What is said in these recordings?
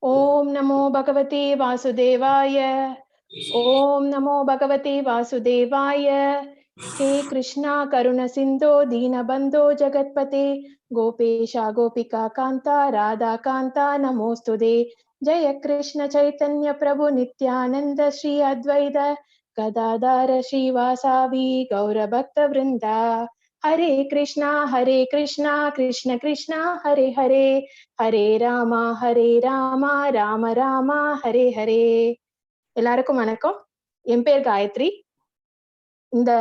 Om Namo Bhagavate Vasudevaya. Om Namo Bhagavate Vasudevaya. He Krishna Karuna Sindho Deenabandho Jagatpate Gopesha Gopika Kanta Radha Kanta Namostude Jaya Krishna Chaitanya Prabhu Nityananda Shri Advaita Gadadara Shivasavi Gaura Bhakta Vrinda Hare Krishna Krishna Krishna Hare Hare Hare Rama Rama Rama Hare Hare. எல்லாருக்கும் வணக்கம். என் பேர் காயத்ரி. இந்த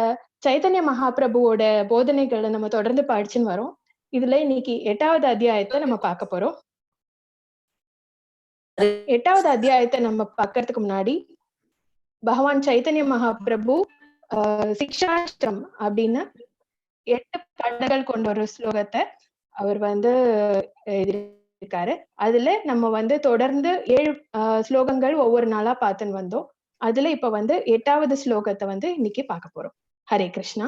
சைத்தன்ய மகாபிரபுவோட போதனைகளை நம்ம தொடர்ந்து படிச்சுன்னு வரோம். இதுல இன்னைக்கு 8வது அத்தியாயத்தை நம்ம பார்க்க போறோம். 8வது அத்தியாயத்தை நம்ம பார்க்கறதுக்கு முன்னாடி பகவான் சைத்தன்ய மகாபிரபு சிக்ஷாஷ்டம் அப்படின்னு 8 பாடங்கள் கொண்ட ஒரு ஸ்லோகத்தை அவர் எழுதியிருக்காரு. அதுல நம்ம தொடர்ந்து 7 ஸ்லோகங்கள் ஒவ்வொரு நாளா பார்த்துன்னு வந்தோம். அதுல இப்ப 8வது ஸ்லோகத்தை இன்னைக்கு பார்க்க போறோம். ஹரே கிருஷ்ணா.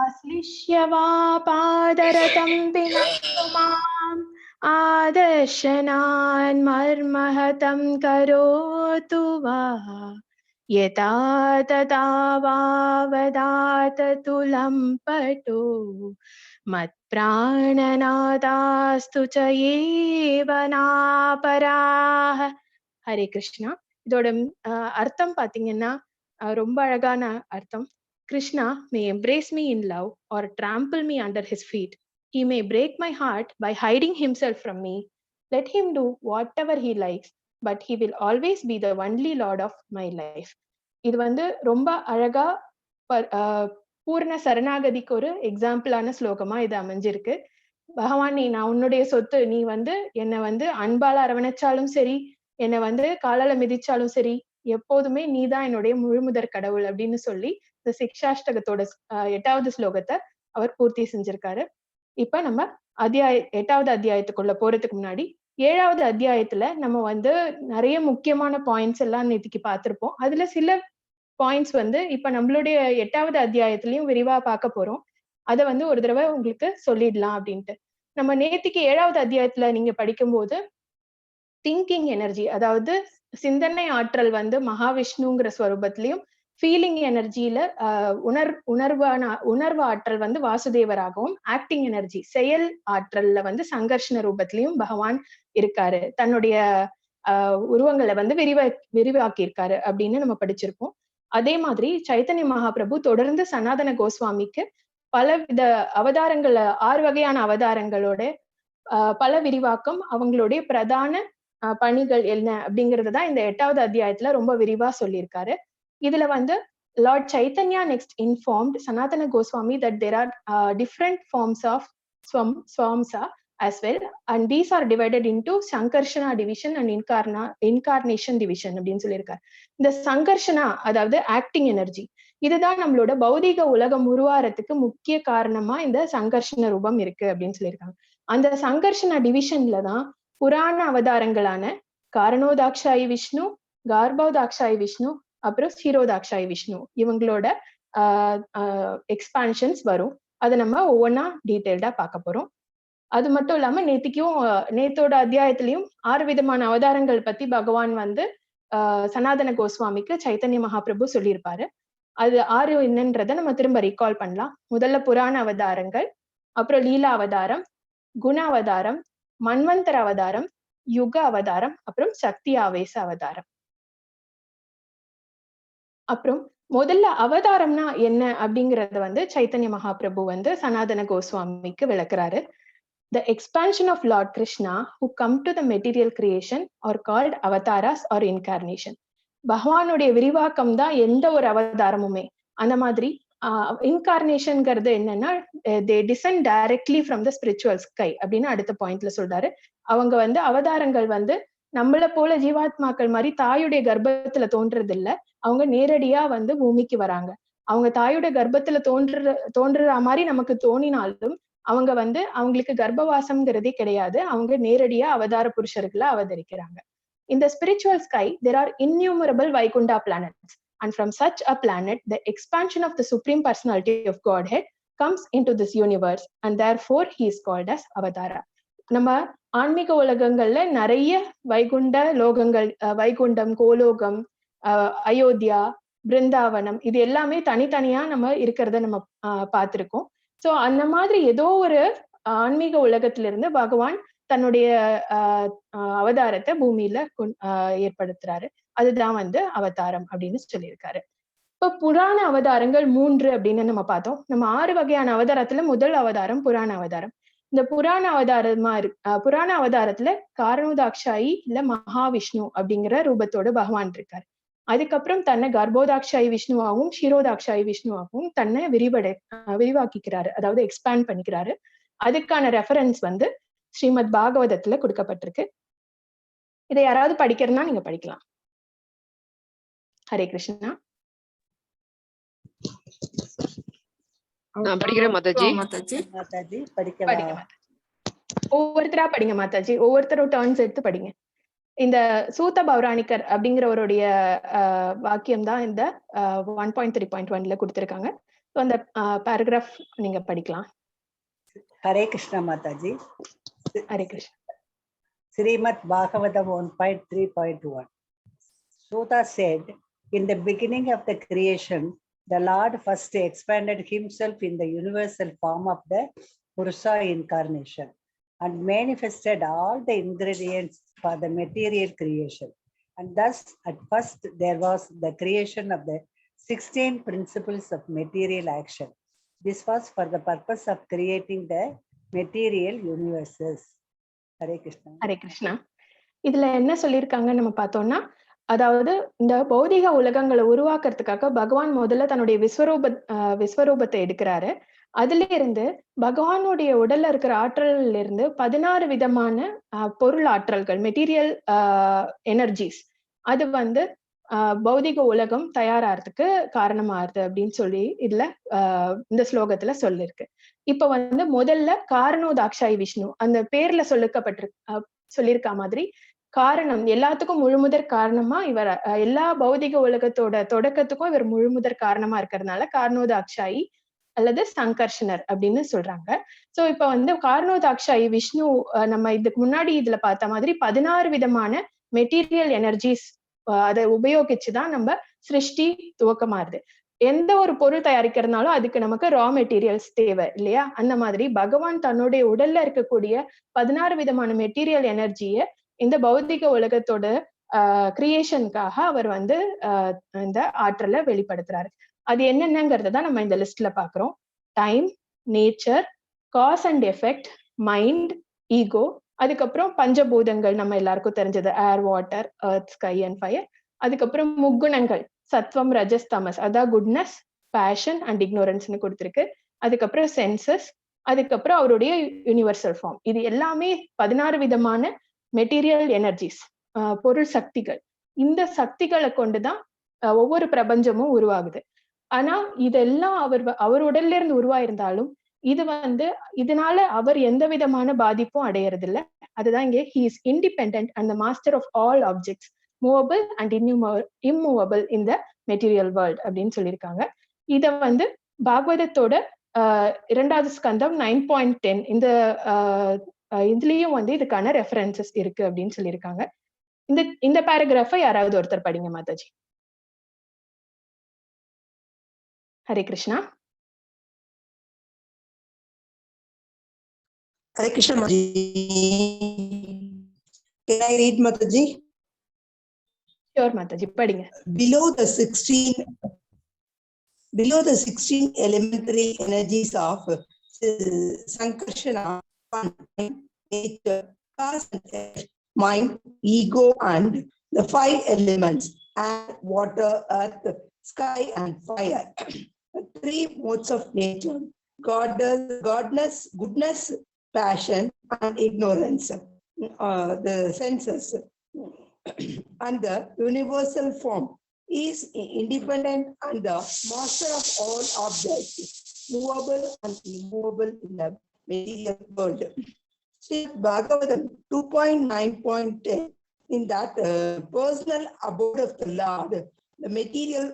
ஆஸ்லிஷ்யவா பாதரதம் பினஸ்துமாம் ஆதர்ஷனான் மர்மஹதம் கரோது வா யதா ததா வாவதாத துலம் பட்டோ மத் பிராணநாதாஸ்து சயேவனாபராஹ. ஹரே கிருஷ்ணா. இதோட அர்த்தம் பாத்தீங்கன்னா ரொம்ப அழகான அர்த்தம். Krishna may embrace me in love or trample me under his feet. He may break my heart by hiding himself from me. Let him do whatever he likes, but he will always be the only Lord of my life. இது ரொம்ப அழகா பூர்ண சரணாகதிக்கு ஒரு எக்ஸாம்பிளான ஸ்லோகமா இது அமைஞ்சிருக்கு. பகவான், நான் உன்னுடைய சொத்து, நீ என்னை அன்பால அரவணைச்சாலும் சரி, என்னை காலால மிதிச்சாலும் சரி, எப்போதுமே நீதான் என்னுடைய முழுமுதற் கடவுள் அப்படின்னு சொல்லி இந்த சிக்ஷாஷ்டகத்தோட 8வது ஸ்லோகத்தை அவர் பூர்த்தி செஞ்சிருக்காரு. இப்ப நம்ம 8வது அத்தியாயத்துக்குள்ள போறதுக்கு முன்னாடி 7வது அத்தியாயத்துல நம்ம நிறைய முக்கியமான பாயிண்ட்ஸ் எல்லாம் நேத்திக்கு பார்த்திருப்போம். அதுல சில பாயிண்ட்ஸ் இப்ப நம்மளுடைய 8வது அத்தியாயத்திலயும் விரிவா பார்க்க போறோம். அதை ஒரு தடவை உங்களுக்கு சொல்லிடலாம் அப்படின்ட்டு. நம்ம நேத்திக்கு 7வது அத்தியாயத்துல நீங்க படிக்கும்போது திங்கிங் எனர்ஜி, அதாவது சிந்தனை ஆற்றல் மகாவிஷ்ணுங்கிற ஸ்வரூபத்திலையும், ஃபீலிங் எனர்ஜியில உணர்வு ஆற்றல் வாசுதேவராகவும், ஆக்டிங் எனர்ஜி செயல் ஆற்றல்ல சங்கர்ஷண ரூபத்திலையும் பகவான் இருக்காரு. தன்னுடைய உருவங்களை விரிவாக்கி இருக்காரு அப்படின்னு நம்ம படிச்சிருப்போம். அதே மாதிரி சைத்தன்ய மகாபிரபு தொடர்ந்து சனாதன கோஸ்வாமிக்கு பலவித அவதாரங்கள 6 வகையான அவதாரங்களோட பல விரிவாக்கம், அவங்களுடைய பிரதான பணிகள் என்ன அப்படிங்கறதுதான் இந்த 8வது அத்தியாயத்துல ரொம்ப விரிவா சொல்லியிருக்காரு. இதுல Lord Chaitanya next informed Sanatana Goswami that there are different forms of swamsa as well, and these are divided into Sankarshana division and incarnation division அப்படின்னு சொல்லியிருக்காரு. இந்த சங்கர்ஷனா, அதாவது ஆக்டிங் எனர்ஜி, இதுதான் நம்மளோட பௌதிக உலகம் உருவாரத்துக்கு முக்கிய காரணமா இந்த சங்கர்ஷண ரூபம் இருக்கு அப்படின்னு சொல்லியிருக்காங்க. அந்த சங்கர்ஷண டிவிஷன்ல தான் புராண அவதாரங்களான காரணோதாக்ஷாயி விஷ்ணு, கார்போதாக்ஷாயி விஷ்ணு, அப்புறம் ஸ்ரீரோதாக்ஷாயி விஷ்ணு, இவங்களோட எக்ஸ்பான்ஷன்ஸ் வரும். அதை நம்ம ஒவ்வொன்னா டீட்டெயில்டா பார்க்க போறோம். அது மட்டும் இல்லாம நேத்தோட அத்தியாயத்திலையும் 6 விதமான அவதாரங்கள் பத்தி பகவான் சனாதன கோஸ்வாமிக்கு சைத்தன்ய மகாபிரபு சொல்லியிருப்பாரு. அது 6 என்னன்றதை நம்ம திரும்ப ரீகால் பண்ணலாம். முதல்ல புராண அவதாரங்கள், அப்புறம் லீலா அவதாரம், குண அவதாரம், மன்வந்தர அவதாரம், யுக அவதாரம், அப்புறம் சக்தி ஆவேச அவதாரம். அப்புறம் முதல்ல அவதாரம்னா என்ன அப்படிங்கறத சைத்தன்ய மகாபிரபு சனாதன கோஸ்வாமிக்கு விளக்குறாரு. The expansion of Lord Krishna who come to the material creation are called avataras or incarnation. பகவானுடைய விரிவாக்கம் தான் எந்த ஒரு அவதாரமுமே. அந்த மாதிரி இன்கார்னேஷன்ங்கிறது என்னன்னா, they descend directly from the spiritual sky அப்படின்னு அடுத்த பாயிண்ட்ல சொல்றாரு. அவங்க அவதாரங்கள் நம்மள போல ஜீவாத்மாக்கள் மாதிரி தாயுடைய கர்ப்பத்துல தோன்றது இல்ல. அவங்க நேரடியா பூமிக்கு வராங்க. அவங்க தாயுடைய கர்ப்பத்துல தோன்ற மாதிரி நமக்கு தோணினாலும் அவங்க அவங்களுக்கு கர்ப்பவாசம்ங்கிறதே கிடையாது. அவங்க நேரடியா அவதார புருஷர்களை அவதரிக்கிறாங்க. In the spiritual sky, there are innumerable Vaikunta planets. And from such a planet, the expansion of the Supreme Personality of Godhead comes into this universe. And therefore, he is called as Avatara. நம்ம ஆன்மீக உலகங்கள்ல நிறைய வைகுண்ட லோகங்கள், வைகுண்டம், கோலோகம், அயோத்தியா, பிருந்தாவனம், இது எல்லாமே தனித்தனியா நம்ம இருக்கிறத நம்ம பார்த்திருக்கோம். சோ அந்த மாதிரி ஏதோ ஒரு ஆன்மீக உலகத்திலிருந்து பகவான் தன்னுடைய அவதாரத்தை பூமியில ஏற்படுத்துறாரு. அதுதான் வந்து அவதாரம் அப்படின்னு சொல்லியிருக்காரு. இப்ப புராண அவதாரங்கள் 3 அப்படின்னு நம்ம பார்த்தோம். நம்ம 6 வகையான அவதாரத்துல முதல் அவதாரம் புராண அவதாரம். இந்த புராண அவதாரத்துல காரணோதாக்ஷாயி இல்ல மகாவிஷ்ணு அப்படிங்கிற ரூபத்தோட பகவான் இருக்காரு. அதுக்கப்புறம் தன்னை கர்ப்போதாக்ஷாயி விஷ்ணுவாகவும் க்ஷீரோதாக்ஷாயி விஷ்ணுவாகவும் தன்னை விரிவாக்கிக்கிறாரு, அதாவது எக்ஸ்பேண்ட் பண்ணிக்கிறாரு. அதுக்கான ரெஃபரன்ஸ் வந்து ஸ்ரீமத் பாகவதத்துல கொடுக்கப்பட்டிருக்கு. இதை யாராவது படிக்கிறதுனா நீங்க படிக்கலாம். ஹரே கிருஷ்ணா. படிக்கிறேன் மாதாஜி. ஒவ்வொருத்தரா படிங்க மாதாஜி, ஒவ்வொருத்தரும் டர்ன்ஸ் எடுத்து படிங்க. இந்த சூத்த பௌராணிகர் அப்படிங்கிறவருடைய வாக்கியம் தான் இந்த 1.3.1ல கொடுத்திருக்காங்க. அந்த பேராகிராஃப் நீங்க படிக்கலாம். Hare Krishna Mataji. Hare Krishna. Srimad Bhagavatam 1.3.1. Sutta said, in the beginning of the creation, the Lord first expanded himself in the universal form of the Purusha incarnation and manifested all the ingredients for the material creation. And thus, at first, there was the creation of the 16 principles of material action. This was for the purpose of creating the material universes. Hare Krishna. Hare Krishna. இதுல என்ன சொல்லியிருக்காங்க நம்ம பார்த்தோம்னா, அதாவது இந்த பௌதிக உலகங்களை உருவாக்குறதுக்காக பகவான் முதல்ல தன்னுடைய விஸ்வரூபத்தை எடுக்கிறாரு. அதுல இருந்து பகவானுடைய உடல்ல இருக்கிற ஆற்றல்ல இருந்து 16 விதமான பொருள் ஆற்றல்கள், மெட்டீரியல் எனர்ஜிஸ், அது வந்து பௌதிக உலகம் தயாராகிறதுக்கு காரணமாகுது அப்படின்னு சொல்லி இதுல இந்த ஸ்லோகத்துல சொல்லிருக்கு. இப்ப வந்து முதல்ல காரணோதாக்ஷாயி விஷ்ணு அந்த பேர்ல சொல்லியிருக்க மாதிரி காரணம், எல்லாத்துக்கும் முழுமுதற் காரணமா இவர், எல்லா பௌதிக உலகத்தோட தொடக்கத்துக்கும் இவர் முழுமுதற் காரணமா இருக்கிறதுனால காரணோதாக்ஷாயி அல்லது சங்கர்ஷனர் அப்படின்னு சொல்றாங்க. சோ இப்ப வந்து காரணோதாக்ஷாயி விஷ்ணு நம்ம இதுக்கு முன்னாடி இதுல பார்த்த மாதிரி 16 விதமான மெட்டீரியல் எனர்ஜிஸ் அதை உபயோகிச்சுதான் நம்ம சிருஷ்டி துவக்கமாறுது. எந்த ஒரு பொருள் தயாரிக்கிறதுனாலும் அதுக்கு நமக்கு ரா மெட்டீரியல்ஸ் தேவை இல்லையா? அந்த மாதிரி பகவான் தன்னுடைய உடல்ல இருக்கக்கூடிய 16 விதமான மெட்டீரியல் எனர்ஜிய இந்த பௌத்திக உலகத்தோட கிரியேஷனுக்காக அவர் வந்து இந்த ஆற்றலை வெளிப்படுத்துறாரு. அது என்னென்னங்கிறத தான் நம்ம இந்த லிஸ்ட்ல பாக்குறோம். Time, nature, cause and effect, mind, ego, அதுக்கப்புறம் பஞ்சபூதங்கள் நம்ம எல்லாருக்கும் தெரிஞ்சது air, water, earth, sky and fire. அதுக்கப்புறம் முக்குணங்கள் சத்வம், ரஜஸ், தமஸ், அதான் குட்னஸ், பேஷன் அண்ட் இக்னோரன்ஸ்னு கொடுத்திருக்கு. அதுக்கப்புறம் சென்சஸ், அதுக்கப்புறம் அவருடைய யூனிவர்சல் ஃபார்ம். இது எல்லாமே 16 விதமான மெட்டீரியல் எனர்ஜிஸ், பொருள் சக்திகள். இந்த சக்திகளை கொண்டுதான் ஒவ்வொரு பிரபஞ்சமும் உருவாகுது. ஆனா இதெல்லாம் அவர் உடல்ல இருந்து உருவாயிருந்தாலும் இது வந்து இதனால அவர் எந்த விதமான பாதிப்பும் அடையறது இல்லை. அதுதான் இங்கே he is independent and the master of all objects, movable and immovable in the material world அப்படின்னு சொல்லியிருக்காங்க. இத வந்து பாகவதத்தோட 2வது ஸ்கந்தம் 9.10 இந்த இதுலயும் வந்து இதுக்கான ரெஃபரன்சஸ் இருக்கு அப்படின்னு சொல்லியிருக்காங்க. இந்த பேராகிராஃபை யாராவது ஒருத்தர் படிங்க Mataji. Hare Krishna. Hare Krishna Mataji. Can I read Mataji? Sure Mataji, padinga. Below the 16 elementary energies of Sankarshana, nature, cause and effect, mind, ego, and the 5 elements, air, water, earth, sky, and fire. 3 modes of nature: godness, goodness, passion, and ignorance. The senses and the universal form is independent and the master of all objects, movable and immovable in the material world. See Bhagavatam 2.9.10, in that personal abode of the Lord, the material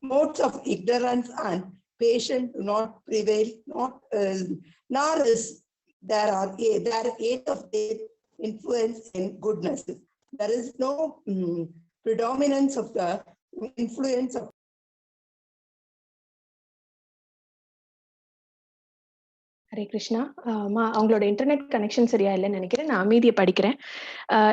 modes of ignorance and patience do not prevail, nor is there are eight of their influence in goodness. There is no predominance of the influence of. Hare Krishna. அவங்களோட internet connection சரியா இல்லைன்னு நினைக்கிறேன். நான் அமைதியை படிக்கிறேன்.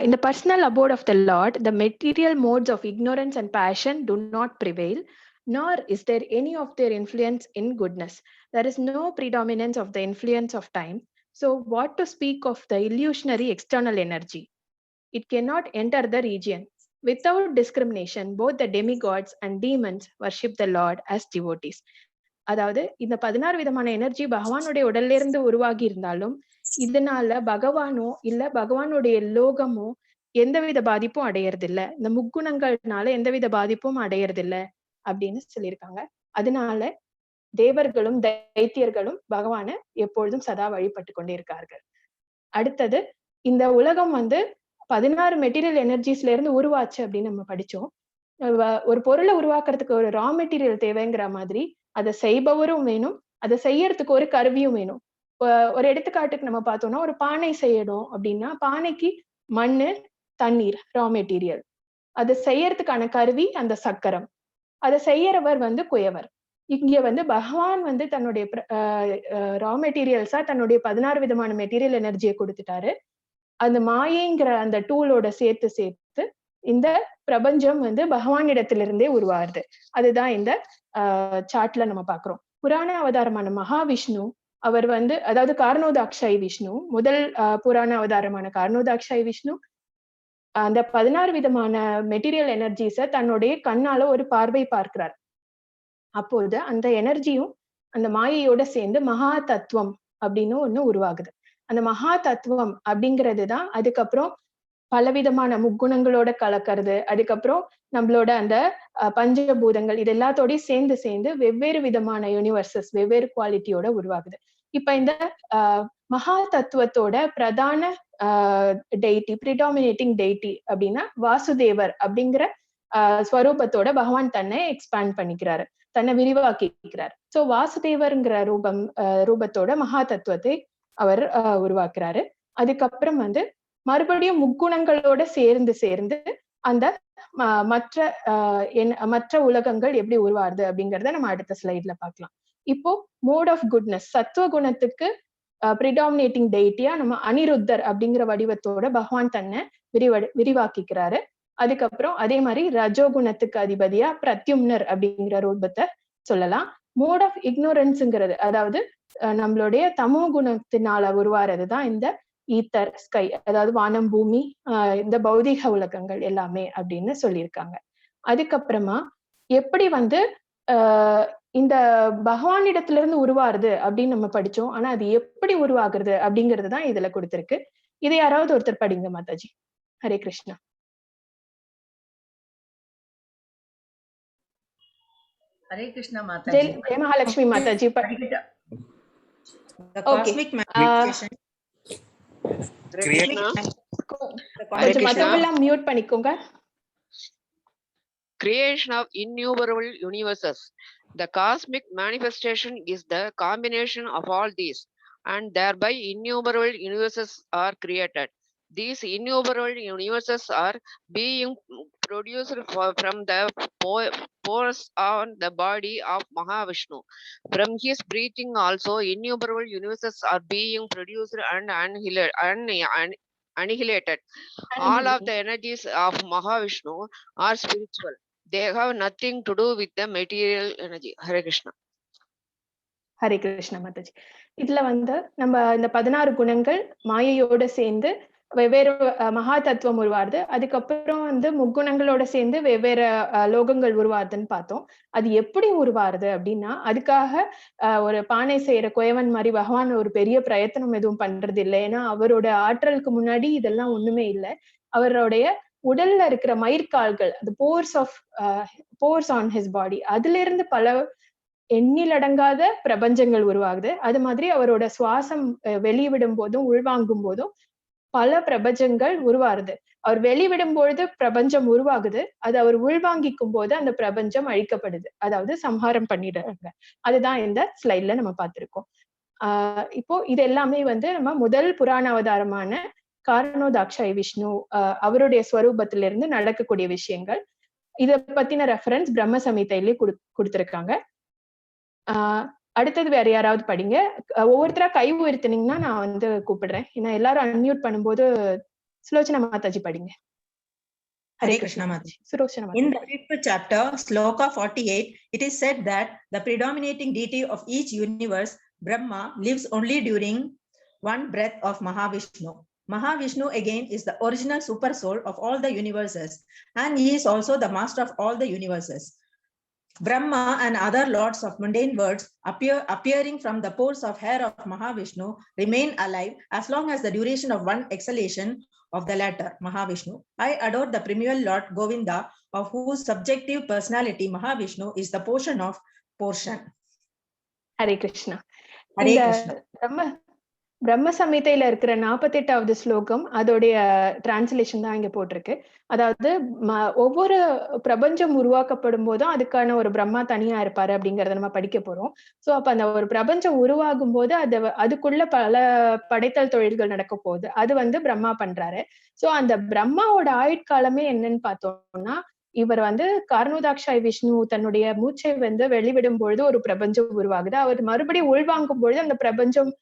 In the personal abode of the Lord, the material modes of ignorance and passion do not prevail, nor is there any of their influence in goodness. There is no predominance of the influence of time. So what to speak of the illusionary external energy? It cannot enter the region. Without discrimination, both the demigods and demons worship the Lord as devotees. அதாவது இந்த 16 விதமான energy பகவானுடைய உடல்ல இருந்து உருவாகி இருந்தாலும் இதனால பகவானோ இல்ல பகவானுடைய லோகமோ எந்தவித பாதிப்பும் அடையறது இல்ல. இந்த முக்குணங்கள்னால எந்தவித பாதிப்பும் அடையறது இல்ல அப்படின்னு சொல்லியிருக்காங்க. அதனால தேவர்களும் தைத்தியர்களும் பகவானை எப்பொழுதும் சதா வழிபட்டு கொண்டே இருக்கார்கள். அடுத்தது, இந்த உலகம் 16 மெட்டீரியல் எனர்ஜிஸ்ல இருந்து உருவாச்சு அப்படின்னு நம்ம படிச்சோம். ஒரு பொருளை உருவாக்குறதுக்கு ஒரு ரா மெட்டீரியல் தேவைங்கிற மாதிரி அதை செய்பவரும் வேணும், அதை செய்யறதுக்கு ஒரு கருவியும் வேணும். ஒரு எடுத்துக்காட்டுக்கு நம்ம பார்த்தோம்னா, ஒரு பானை செய்யணும் அப்படின்னா பானைக்கு மண்ணு, தண்ணீர் ரா மெட்டீரியல். அதை செய்யறதுக்கான கருவி அந்த சக்கரம். அதை செய்யறவர் குயவர். இங்க பகவான் தன்னுடைய ரா மெட்டீரியல்ஸா தன்னுடைய 16 விதமான மெட்டீரியல் எனர்ஜியை கொடுத்துட்டாரு. அந்த மாயைங்கிற அந்த டூலோட சேர்த்து இந்த பிரபஞ்சம் பகவானிடத்திலிருந்தே உருவாருது. அதுதான் இந்த சார்ட்ல நம்ம பாக்குறோம். புராண அவதாரமான மகாவிஷ்ணு அவர் அதாவது காரணோதாக்ஷாய் விஷ்ணு, முதல் புராண அவதாரமான காரணோதாக்ஷாய் விஷ்ணு அந்த 16 விதமான மெட்டீரியல் எனர்ஜிஸ தன்னுடைய கண்ணால ஒரு பார்வை பார்க்கிறார். அப்போது அந்த எனர்ஜியும் அந்த மாயையோட சேர்ந்து மகா தத்துவம் அப்படின்னு ஒண்ணு உருவாகுது. அந்த மகா தத்துவம் அப்படிங்கிறதுதான் அதுக்கப்புறம் பலவிதமான முக்குணங்களோட கலக்கிறது. அதுக்கப்புறம் நம்மளோட அந்த பஞ்சபூதங்கள் இது எல்லாத்தோடய சேர்ந்து வெவ்வேறு விதமான யூனிவர்சஸ் வெவ்வேறு குவாலிட்டியோட உருவாகுது. இப்ப இந்த மகா தத்துவத்தோட பிரதான டெய்டி, ப்ரிடாமினேட்டிங் டெய்டி அப்படின்னா வாசுதேவர் அப்படிங்கிற ஸ்வரூபத்தோட பகவான் தன்னை எக்ஸ்பேண்ட் பண்ணிக்கிறாரு, தன்னை விரிவாக்கிக்கிறார். சோ வாசுதேவர்ங்கிற ரூபத்தோட மகா தத்துவத்தை அவர் உருவாக்குறாரு. அதுக்கப்புறம் மறுபடியும் முக்குணங்களோட சேர்ந்து அந்த மற்ற உலகங்கள் எப்படி உருவாருது அப்படிங்கறத நம்ம அடுத்த ஸ்லைட்ல பார்க்கலாம். இப்போ மோட் ஆஃப் குட்னஸ், சத்துவ குணத்துக்கு ப்ரிடாமினேட்டிங் டெய்டியா நம்ம அனிருத்தர் அப்படிங்கிற வடிவத்தோட பகவான் தன்னை விரிவாக்கிக்கிறாரு. அதுக்கப்புறம் அதே மாதிரி ரஜோகுணத்துக்கு அதிபதியா பிரத்யும்னர் அப்படிங்கிற ரூபத்தை சொல்லலாம். மோட் ஆஃப் இக்னோரன்ஸ்ங்கிறது, அதாவது நம்மளுடைய தமோ குணத்தினால உருவாறதுதான் இந்த ஈத்தர், ஸ்கை, அதாவது வானம், பூமி, இந்த பௌதிக உலகங்கள் எல்லாமே அப்படின்னு சொல்லியிருக்காங்க. அதுக்கப்புறமா எப்படி இந்த பகவானிடத்துல இருந்து உருவாருது அப்படின்னு நம்ம படிச்சோம். ஆனா அது எப்படி உருவாகுறது அப்படிங்கிறது தான் இதுல கொடுத்திருக்கு. இதை யாராவது ஒருத்தர் படிங்க மாதாஜி. ஹரே கிருஷ்ணா. ஹரே கிருஷ்ணா மாதாஜி. ஜெய மகாலட்சுமி மாதாஜி. மத்தவங்கெல்லாம் மியூட் பண்ணிக்கோங்க. Creation of innumerable universes. The cosmic manifestation is the combination of all these, and thereby innumerable universes are created. These innumerable universes are being produced from the pores on the body of Mahavishnu. From his breathing also innumerable universes are being produced and annihilated. All of the energies of Mahavishnu are spiritual. They have nothing to do with the material energy. Hare Krishna. Hare Krishna Mataji. இதுல நம்ம இந்த 16 குணங்கள் மாயையோட சேர்ந்து வெவ்வேறு மகா தத்துவம் உருவாருது. அதுக்கப்புறம் முக்குணங்களோட சேர்ந்து வெவ்வேறு லோகங்கள் உருவாருதுன்னு பார்த்தோம். அது எப்படி உருவாருது அப்படின்னா, அதுக்காக ஒரு பானை செய்யற குயவன் மாதிரி பகவான் ஒரு பெரிய பிரயத்தனம் எதுவும் பண்றது இல்லை. ஏன்னா அவரோட ஆற்றலுக்கு முன்னாடி இதெல்லாம் ஒண்ணுமே இல்லை. அவருடைய உடல்ல இருக்கிற மயிர்கால்கள், அந்த போர்ஸ் ஆன் ஹிஸ் பாடி, அதுல இருந்து பல எண்ணிலடங்காத பிரபஞ்சங்கள் உருவாகுது. அது மாதிரி அவரோட சுவாசம் வெளிவிடும் போதும் உள்வாங்கும் போதும் பல பிரபஞ்சங்கள் உருவாருது. அவர் வெளிவிடும் பொழுது பிரபஞ்சம் உருவாகுது. அது அவர் உள்வாங்கிக்கும் போது அந்த பிரபஞ்சம் அழிக்கப்படுது, அதாவது சம்ஹாரம் பண்ணிடுறாங்க. அதுதான் இந்த ஸ்லைட்ல நம்ம பார்த்திருக்கோம். இப்போ இது எல்லாமே வந்து நம்ம முதல் புராண அவதாரமான காரணோதாக்ஷாய் விஷ்ணு அவருடைய ஸ்வரூபத்திலிருந்து நடக்கக்கூடிய விஷயங்கள். இத பத்தின ரெஃபரன்ஸ் பிரம்ம சமிதையிலே கொடுத்திருக்காங்க. அடுத்தது வேற யாராவது படிங்க. ஒவ்வொருத்தரா கை உயர்த்தினீங்கன்னா நான் வந்து கூப்பிடுறேன். ஏன்னா எல்லாரும் அன்மியூட் பண்ணும்போது சுலோச்சனா மாதாஜி படிங்க. Hare Krishna Mataji. In the 5th chapter, Sloka 48, it is said that the predominating deity of each universe, Brahma, lives only during one breath of Mahavishnu. Mahavishnu again is the original super soul of all the universes, and he is also the master of all the universes. Brahma and other lords of mundane worlds appearing from the pores of hair of Mahavishnu remain alive as long as the duration of one exhalation of the latter, Mahavishnu. I adore the primeval Lord Govinda, of whose subjective personality Mahavishnu is the portion of portion. Hare Krishna. Hare Krishna. பிரம்ம சமிதையில இருக்கிற 48வது ஸ்லோகம் அதோடைய translation தான் இங்க போட்டிருக்கு. அதாவது ஒவ்வொரு பிரபஞ்சம் உருவாக்கப்படும் போதும் அதுக்கான ஒரு பிரம்மா தனியா இருப்பாரு அப்படிங்கறத நம்ம படிக்க போறோம். சோ அப்ப அந்த ஒரு பிரபஞ்சம் உருவாகும் போது அதுக்குள்ள பல படைத்தல் தொழில்கள் நடக்க போகுது. அது வந்து பிரம்மா பண்றாரு. சோ அந்த பிரம்மாவோட ஆயுட்காலமே என்னன்னு பார்த்தோம்னா, இவர் வந்து காரணோதாக்ஷாய் விஷ்ணு தன்னுடைய மூச்சை வந்து வெளிவிடும் பொழுது ஒரு பிரபஞ்சம் உருவாகுது. அவர் மறுபடியும் உள்வாங்கும் பொழுது அந்த பிரபஞ்சம்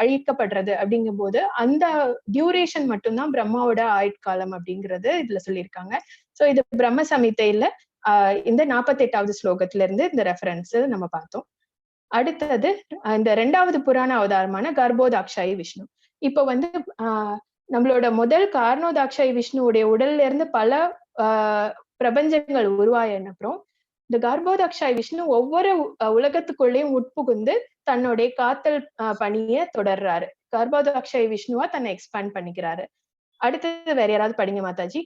அழிக்கப்படுறது அப்படிங்கும் போது அந்த டியூரேஷன் மட்டும்தான் பிரம்மாவோட ஆயுட்காலம் அப்படிங்கிறது இதுல சொல்லியிருக்காங்க. சோ இது பிரம்ம சமிதையில இந்த 48வது ஸ்லோகத்துல இருந்து இந்த ரெஃபரன்ஸ் நம்ம பார்த்தோம். அடுத்தது இந்த 2வது புராண அவதாரமான கர்ப்போதாக்ஷாய் விஷ்ணு. இப்ப வந்து நம்மளோட முதல் காரணோதாக்ஷாய் விஷ்ணுவுடைய உடல்ல இருந்து பல பிரபஞ்சங்கள் உருவாயின அப்புறம் இந்த கர்ப்போதாக்ஷாய் விஷ்ணு ஒவ்வொரு உலகத்துக்குள்ளேயும் உட்புகுந்து தன்னுடைய காத்தல் பணியை தொடர்றாரு. கர்ப்போதாக்ஷாய் விஷ்ணுவா தன்னை எக்ஸ்பேண்ட் பண்ணிக்கிறாரு. அடுத்தது வேற யாராவது படிங்க மாதாஜி.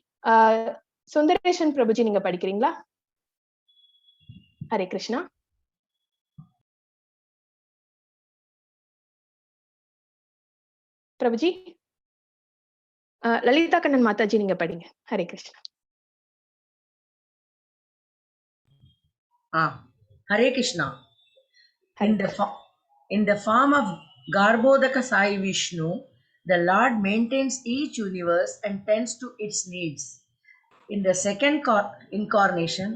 சுந்தரேஷன் பிரபுஜி நீங்க படிக்கிறீங்களா? ஹரே கிருஷ்ணா. பிரபுஜி. லலிதா கண்ணன் மாதாஜி நீங்க படிங்க. Hare Krishna. Hare Krishna. In the form of Garbhodaka Sai Vishnu, the Lord maintains each universe and tends to its needs. In the second incarnation,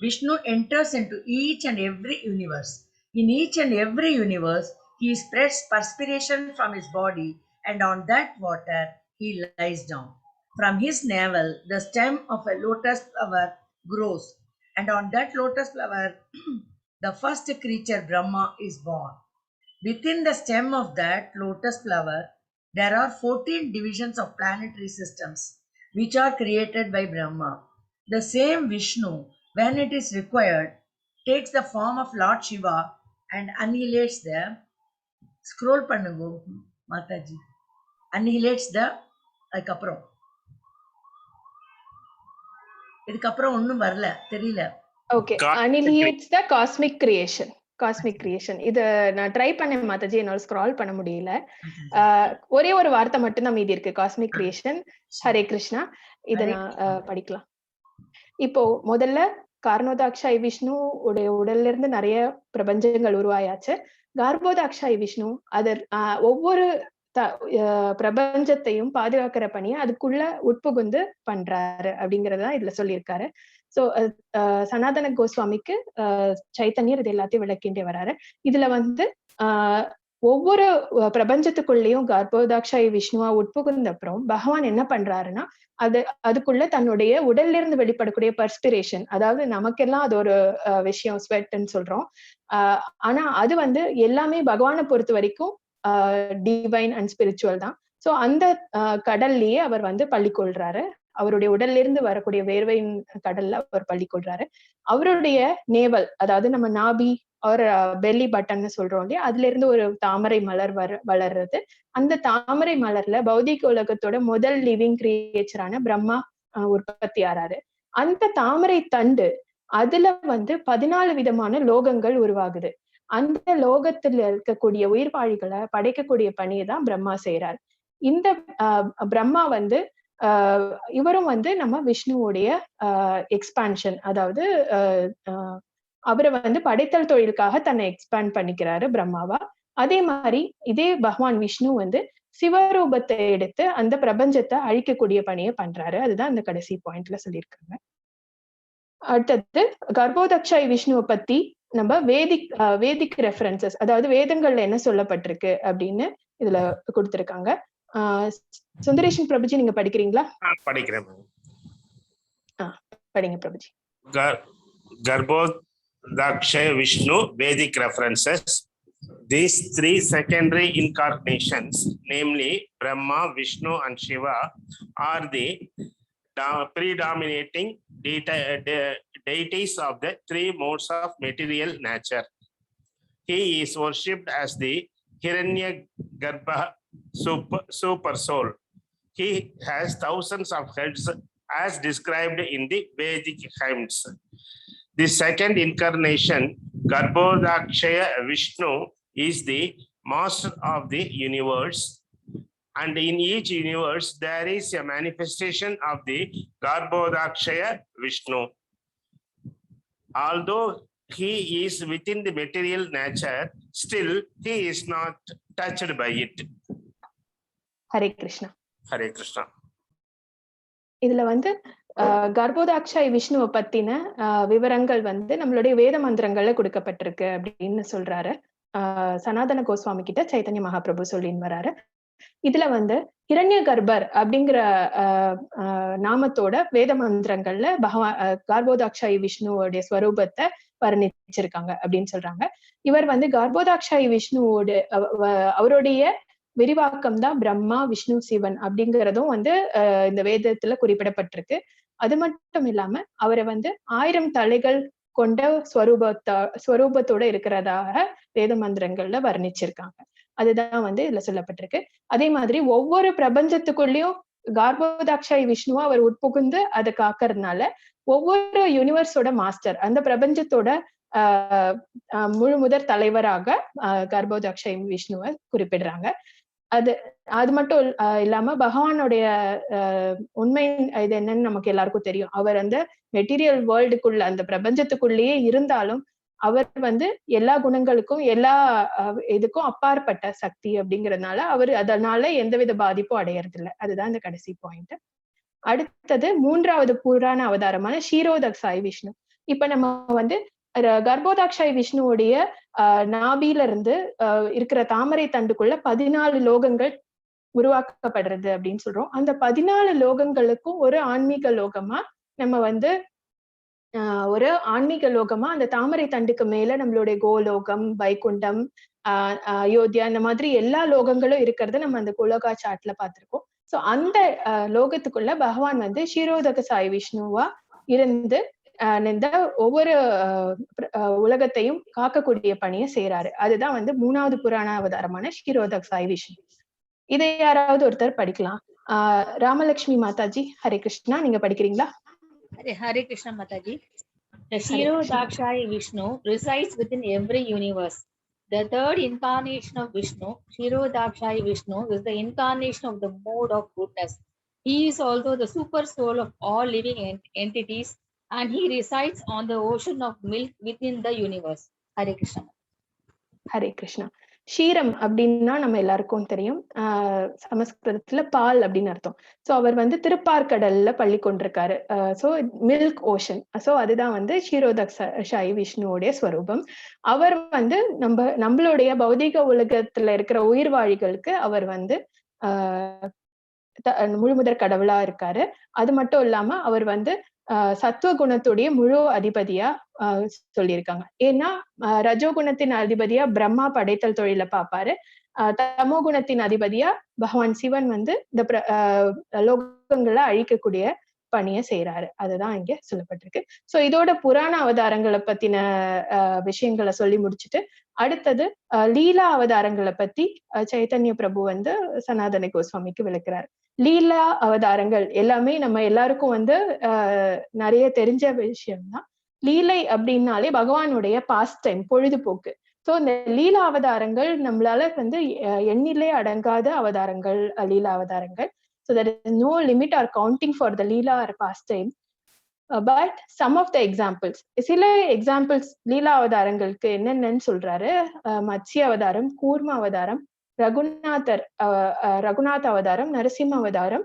Vishnu enters into each and every universe. In each and every universe, he spreads perspiration from his body, and on that water he lies down. From his navel, the stem of a lotus flower grows, and on that lotus flower, the first creature Brahma is born. Within the stem of that lotus flower, there are 14 divisions of planetary systems, which are created by Brahma. The same Vishnu, when it is required, takes the form of Lord Shiva and annihilates the scroll pannungo Mathaji. Annihilates the அதுக்கப்புறம் இதுக்கப்புறம் ஒன்னும் வரல தெரியல. Okay, annihilates the cosmic creation. இத நான் try பண்ணேன் மாதாஜி, என்னால scroll பண்ண முடியல. ஒரே ஒரு வார்த்தை மட்டும் தான் மீதி இருக்கு, காஸ்மிக் கிரியேஷன். ஹரே கிருஷ்ணா. இத நான் படிக்கலாம். இப்போ முதல்ல காரணோதாக்ஷாய் விஷ்ணு உடைய உடல்ல இருந்து நிறைய பிரபஞ்சங்கள் உருவாயாச்சு. கர்ப்போதாக்ஷாய் விஷ்ணு ஒவ்வொரு பிரபஞ்சத்தையும் பாதுகாக்கிற பணியை அதுக்குள்ள உட்புகுந்து பண்றாரு அப்படிங்கறதான் இதுல சொல்லியிருக்காரு. சோ சனாதன கோஸ்வாமிக்கு சைத்தன்யர் இது எல்லாத்தையும் விளக்கின்றே வராரு. இதுல வந்து ஒவ்வொரு பிரபஞ்சத்துக்குள்ளேயும் கர்ப்போதாக்ஷாய் விஷ்ணுவா உட்புகுந்த அப்புறம் பகவான் என்ன பண்றாருன்னா, அதுக்குள்ள தன்னுடைய உடல்ல இருந்து வெளிப்படக்கூடிய பர்ஸ்பிரேஷன், அதாவது நமக்கெல்லாம் அது ஒரு விஷயம், ஸ்வெட்ன்னு சொல்றோம். ஆனா அது வந்து எல்லாமே பகவானை பொறுத்த வரைக்கும் டிவைன் அண்ட் ஸ்பிரிச்சுவல் தான். சோ அந்த கடல்லயே அவர் வந்து பள்ளி கொள்றாரு. அவருடைய உடல்ல இருந்து வரக்கூடிய வேர்வையின் கடல்ல அவர் பள்ளி கொள்றாரு. அவருடைய நேவல், அதாவது நம்ம நாபி ஒரு பெல்லி பட்டன்னு சொல்றோம் இல்லையா, அதுல இருந்து ஒரு தாமரை மலர் வளர்றது. அந்த தாமரை மலர்ல பௌதிக உலகத்தோட முதல் லிவிங் கிரியேச்சரான பிரம்மா உற்பத்தி ஆறாரு. அந்த தாமரை தண்டு அதுல வந்து 14 விதமான லோகங்கள் உருவாகுது. அந்த லோகத்துல இருக்கக்கூடிய உயிர்வாழிகளை படைக்கக்கூடிய பணியை தான் பிரம்மா செய்யறார். இந்த பிரம்மா வந்து இவரும் வந்து நம்ம விஷ்ணுவோடைய எக்ஸ்பான்ஷன், அதாவது அவரை வந்து படைத்தல் தொழிலுக்காக தன்னை எக்ஸ்பேண்ட் பண்ணிக்கிறாரு பிரம்மாவா. அதே மாதிரி இதே பகவான் விஷ்ணு வந்து சிவரூபத்தை எடுத்து அந்த பிரபஞ்சத்தை அழிக்கக்கூடிய பணியை பண்றாரு. அதுதான் இந்த கடைசி பாயிண்ட்ல சொல்லியிருக்காங்க. அடுத்தது கர்ப்போதக்ஷாய் விஷ்ணுவை பத்தி நம்ம வேதிக் ரெஃபரன்சஸ், அதாவது வேதங்கள்ல என்ன சொல்லப்பட்டிருக்கு அப்படின்னு இதுல கொடுத்திருக்காங்க. சுந்தரேஷன் பிரபுஜி, நீங்க படிக்கிறீங்களா? படிக்கிறேன். படிங்க Prabhuji. Garbhodakshaya Vishnu Vedic references. These three secondary incarnations, namely Brahma, Vishnu, and Shiva, are the predominating deities of the three modes of material nature. He is worshipped as the Hiranyagarbha super soul. He has thousands of heads as described in the Vedic hymns. The second incarnation, Garbhodakshaya Vishnu, is the master of the universe. And in each universe, there is a manifestation of the Garbhodakshaya Vishnu. Although he is within the material nature, still he is not touched by it. Hare Krishna. Hare Krishna. இதுல வந்து கர்ப்போதாக்ஷாய் விஷ்ணுவை பத்தின விவரங்கள் வந்து நம்மளுடைய வேத மந்திரங்கள்ல கொடுக்கப்பட்டிருக்கு அப்படின்னு சொல்றாரு. சனாதன கோஸ்வாமி கிட்ட சைத்தன்ய மகாபிரபு சொல்லின்னு வராரு. இதுல வந்து ஹிரண்ய கர்ப்பர் அப்படிங்கிற நாமத்தோட வேத மந்திரங்கள்ல கர்ப்போதாக்ஷாய் விஷ்ணுவோடைய ஸ்வரூபத்தை வர்ணிச்சிருக்காங்க அப்படின்னு சொல்றாங்க. இவர் வந்து கர்ப்போதாக்ஷாய் விஷ்ணுவோட அவருடைய விரிவாக்கம் தான் பிரம்மா, விஷ்ணு, சிவன் அப்படிங்கிறதும் வந்து இந்த வேதத்துல குறிப்பிடப்பட்டிருக்கு. அது மட்டும் இல்லாம அவரை வந்து 1000 தலைகள் கொண்ட ஸ்வரூபத்தோட இருக்கிறதாக வேத மந்திரங்கள்ல வர்ணிச்சிருக்காங்க. அதுதான் வந்து இதுல சொல்லப்பட்டிருக்கு. அதே மாதிரி ஒவ்வொரு பிரபஞ்சத்துக்குள்ளயும் கர்ப்போதாக்ஷாய் விஷ்ணுவா அவர் உட்புகுந்து அதை காக்கறதுனால ஒவ்வொரு யூனிவர்ஸோட மாஸ்டர், அந்த பிரபஞ்சத்தோட முழு முதற் தலைவராக கர்ப்போதாக்ஷாய் விஷ்ணுவை குறிப்பிடுறாங்க. அது மட்டும் இல்லாம பகவானுடைய உண்மை இது என்னன்னு நமக்கு எல்லாருக்கும் தெரியும். அவர் அந்த மெட்டீரியல் வேர்ல்டுக்குள்ள, அந்த பிரபஞ்சத்துக்குள்ளேயே இருந்தாலும் அவர் வந்து எல்லா குணங்களுக்கும் எல்லா இதுக்கும் அப்பாற்பட்ட சக்தி அப்படிங்கறதுனால அவர் அதனால எந்தவித பாதிப்பும் அடையறது இல்லை. அதுதான் இந்த கடைசி பாயிண்ட். அடுத்தது 3வது புராண அவதாரமான ஷீரோதக்ஷாய் விஷ்ணு. இப்ப நம்ம வந்து கர்ப்போதாக்ஷாய் விஷ்ணுவோடைய நாபில இருந்து இருக்கிற தாமரை தண்டுக்குள்ள 14 லோகங்கள் உருவாக்கப்படுறது அப்படின்னு சொல்றோம். அந்த 14 லோகங்களுக்கும் ஒரு ஆன்மீக லோகமா நம்ம வந்து அந்த தாமரை தண்டுக்கு மேல நம்மளுடைய கோலோகம், வைகுண்டம், அயோத்தியா, இந்த மாதிரி எல்லா லோகங்களும் இருக்கிறத நம்ம அந்த குலோகா சாட்ல பார்த்திருக்கோம். சோ அந்த லோகத்துக்குள்ள பகவான் வந்து ஷீரோதக்ஷாய் விஷ்ணுவா இருந்து இந்த ஒவ்வொரு உலகத்தையும் காக்கக்கூடிய பணியை செய்யறாரு. அதுதான் வந்து 3வது புராண அவதாரமான ஷீரோதக்ஷாய் விஷ்ணு. இதை யாராவது ஒருத்தர் படிக்கலாம். ராமலட்சுமி மாதாஜி, ஹரே கிருஷ்ணா, நீங்க படிக்கிறீங்களா? Hare Krishna Mathaji. The Kshirodakshaya Vishnu resides within every universe. The third incarnation of Vishnu, Kshirodakshaya Vishnu, is the incarnation of the mode of goodness. He is also the super soul of all living entities, and he resides on the ocean of milk within the universe. Hare Krishna. Hare Krishna. ஷீரம் அப்படின்னா நம்ம எல்லாருக்கும் தெரியும். சமஸ்கிருதத்துல பால் அப்படின்னு அர்த்தம். So அவர் வந்து திருப்பார்கடல்ல பள்ளி கொண்டிருக்காரு. So milk ocean. சோ அதுதான் வந்து ஷீரோதக்ஷாய் விஷ்ணுவோடைய ஸ்வரூபம். அவர் வந்து நம்மளுடைய பௌதிக உலகத்துல இருக்கிற உயிர்வாழிகளுக்கு அவர் வந்து முழுமுதற் கடவுளா இருக்காரு. அது மட்டும் இல்லாம அவர் வந்து சத்துவ குணத்துடைய முழு அதிபதியா சொல்லியிருக்காங்க. ஏன்னா ரஜோகுணத்தின் அதிபதியா பிரம்மா படைத்தல் தொழில பாப்பாரு. தமோ குணத்தின் அதிபதியா பகவான் சிவன் வந்து இந்த லோகங்களை அழிக்கக்கூடிய பணியை செய்யறாரு. அதுதான் இங்க சொல்லப்பட்டிருக்கு. சோ இதோட புராண அவதாரங்களை பத்தின விஷயங்களை சொல்லி முடிச்சுட்டு அடுத்தது லீலா அவதாரங்களை பத்தி சைத்தன்ய பிரபு வந்து சனாதன கோஸ்வாமிக்கு விளக்குறாரு. லீலா அவதாரங்கள் எல்லாமே நம்ம எல்லாருக்கும் வந்து நிறைய தெரிஞ்ச விஷயம்தான். லீலை அப்படின்னாலே பகவானுடைய பாஸ்ட் டைம், பொழுதுபோக்கு. சோ இந்த லீலா அவதாரங்கள் நம்மளால வந்து எண்ணிலே அடங்காத அவதாரங்கள் லீலா அவதாரங்கள். So there is no limit or counting for the Leela or pastime. But some of the examples, சில எக்ஸாம்பிள்ஸ் லீலா அவதாரங்களுக்கு என்னென்னு சொல்றாரு. மத்ஸ்ய அவதாரம், கூர்ம அவதாரம், ரகுநாத் அவதாரம், நரசிம்ம அவதாரம்,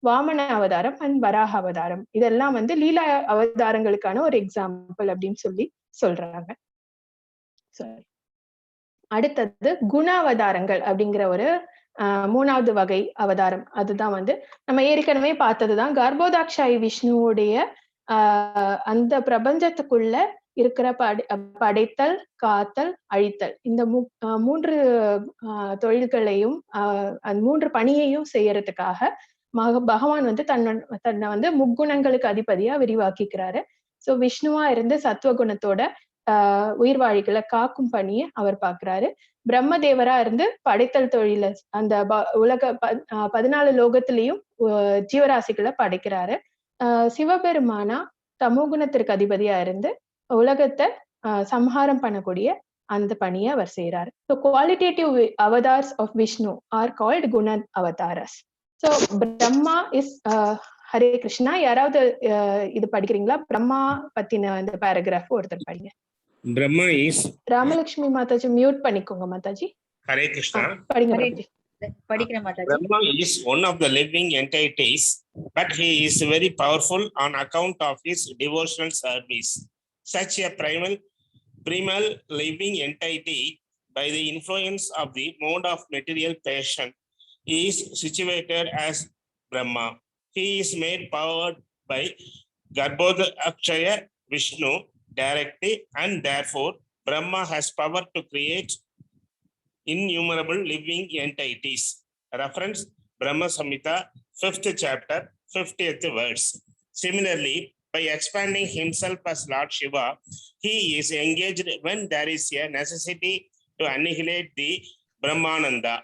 வாமன அவதாரம் அண்ட் வராக அவதாரம். இதெல்லாம் வந்து லீலா அவதாரங்களுக்கான ஒரு எக்ஸாம்பிள் அப்படின்னு சொல்றாங்க. அடுத்தது குண அவதாரங்கள் அப்படிங்கிற ஒரு மூணாவது வகை அவதாரம். அதுதான் வந்து நம்ம ஏற்கனவே பார்த்ததுதான். கர்ப்போதாக்ஷாயி விஷ்ணுவுடைய அந்த பிரபஞ்சத்துக்குள்ள இருக்கிற படைத்தல், காத்தல், அழித்தல், இந்த மூன்று தொழில்களையும் மூன்று பணியையும் செய்யறதுக்காக பகவான் வந்து தன்னை வந்து முக்குணங்களுக்கு அதிபதியா விரிவாக்கிக்கிறாரு. சோ விஷ்ணுவா இருந்து சத்துவகுணத்தோட உயிர்வாழிகளை காக்கும் பணியை அவர் பாக்குறாரு. பிரம்மதேவரா இருந்து படைத்தல் தொழில அந்த உலக 14 லோகத்திலையும் ஜீவராசிகளை படைக்கிறாரு. சிவபெருமானா தமோகுணத்திற்கு அதிபதியா இருந்து உலகத்தை சம்ஹாரம் பண்ணக்கூடிய அந்த பணியை அவர் செய்யறாரு. So qualitative avatars of Vishnu are called Guna avatars. So Brahma is Hare Krishna. யாராவது இது படிக்கிறீங்களா? பிரம்மா பத்தின இந்த பேராகிராஃப் ஒருத்தர் படிங்க. Brahma is Ramalakshmi Mataji mute பண்ணிக்கோங்க மாதாஜி. Hare Krishna. படிங்க Mataji. Brahma is one of the living entities, but he is very powerful on account of his devotional service. Such a primal living entity, by the influence of the mode of material passion, is situated as Brahma. He is made powered by Garbhodakshaya Vishnu directly, and therefore Brahma has power to create innumerable living entities. Reference Brahma Samhita, 5th chapter, 50th verse. Similarly, by expanding himself as Lord Shiva, he is engaged when there is a necessity to annihilate the Brahmananda.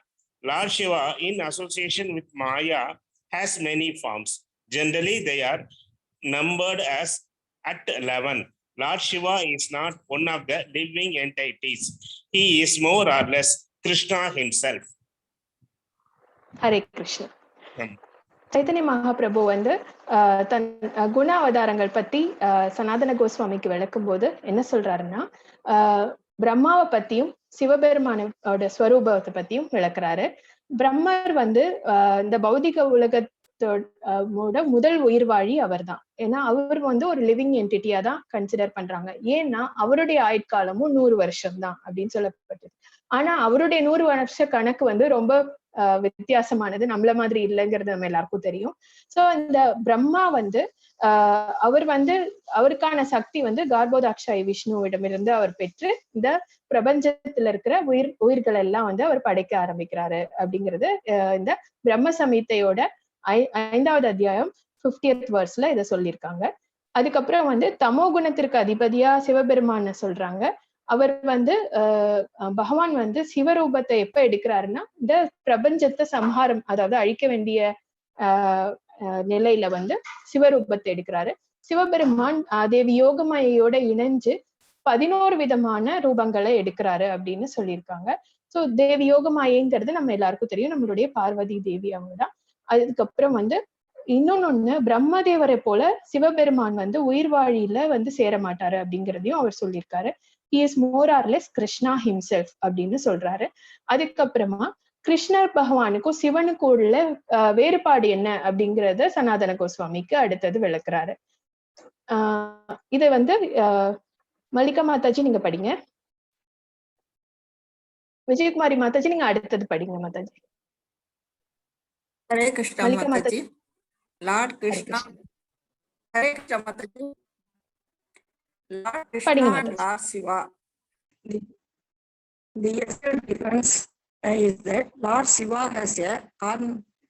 Lord Shiva, in association with Maya, has many forms. Generally, they are numbered as at 11. Lord Shiva is not one of the living entities. He is more or less Krishna himself. Hare Krishna. Chaitanya Mahaprabhu வந்து தன் குண அவதாரங்கள் பத்தி சனாதன கோஸ்வாமிக்கு விளக்கும் போது என்ன சொல்றாருன்னா, பிரம்மாவை பத்தியும் சிவபெருமானோட ஸ்வரூபத்தை பத்தியும் விளக்குறாரு. பிரம்மர் வந்து இந்த பௌதிக உலகத்தோட முதல் உயிர்வாழி அவர் தான். ஏன்னா அவர் வந்து ஒரு லிவிங் என்டிட்டியா தான் கன்சிடர் பண்றாங்க. ஏன்னா அவருடைய ஆயுட்காலமும் 100 வருஷம் தான் அப்படின்னு சொல்லப்பட்டது. ஆனா அவருடைய 100 வருஷ கணக்கு வந்து ரொம்ப வித்தியாசமானது, நம்மள மாதிரி இல்லைங்கிறது நம்ம எல்லாருக்கும் தெரியும். சோ இந்த பிரம்மா வந்து அவர் வந்து அவருக்கான சக்தி வந்து கர்ப்போதாக்ஷாயி விஷ்ணுவிடமிருந்து அவர் பெற்று இந்த பிரபஞ்சத்துல இருக்கிற உயிர்கள் எல்லாம் வந்து அவர் படைக்க ஆரம்பிக்கிறாரு அப்படிங்கிறது இந்த பிரம்ம சமீதையோட 5வது அத்தியாயம் 50th verseல இதை சொல்லியிருக்காங்க. அதுக்கப்புறம் வந்து தமோ குணத்திற்கு அதிபதியா சிவபெருமான சொல்றாங்க. அவர் வந்து பகவான் வந்து சிவரூபத்தை எப்ப எடுக்கிறாருன்னா, இந்த பிரபஞ்சத்தை சம்ஹாரம், அதாவது அழிக்க வேண்டிய நிலையில வந்து சிவரூபத்தை எடுக்கிறாரு. சிவபெருமான் தேவி யோகமாயோட இணைஞ்சு 11 விதமான ரூபங்களை எடுக்கிறாரு அப்படின்னு சொல்லியிருக்காங்க. சோ தேவி யோகமாயங்கிறது நம்ம எல்லாருக்கும் தெரியும், நம்மளுடைய பார்வதி தேவி அவங்கதான். அதுக்கப்புறம் வந்து இன்னொன்னு, பிரம்மதேவரை போல சிவபெருமான் வந்து உயிர்வாழியில வந்து சேர மாட்டாரு அப்படிங்கிறதையும் அவர் சொல்லியிருக்காரு. He is more or less Krishna himself அப்படின்னு சொல்றாரு. அதுக்கப்புறமா கிருஷ்ணர் பகவானுக்கும் சிவனுக்கும் உள்ள வேறுபாடு என்ன அப்படிங்கறத சனாதன கோஸ்வாமிக்கு அடுத்தது விளக்குறாரு. இத வந்து மல்லிகா மாதாஜி நீங்க படிங்க. விஜயகுமாரி மாதாஜி நீங்க அடுத்தது படிங்க Mataji. Hare Krishna Mataji. Lord Krishna. Hare Krishna Mataji. Lord Krishna and Lord Shiva. The essential difference is that Lord Shiva has a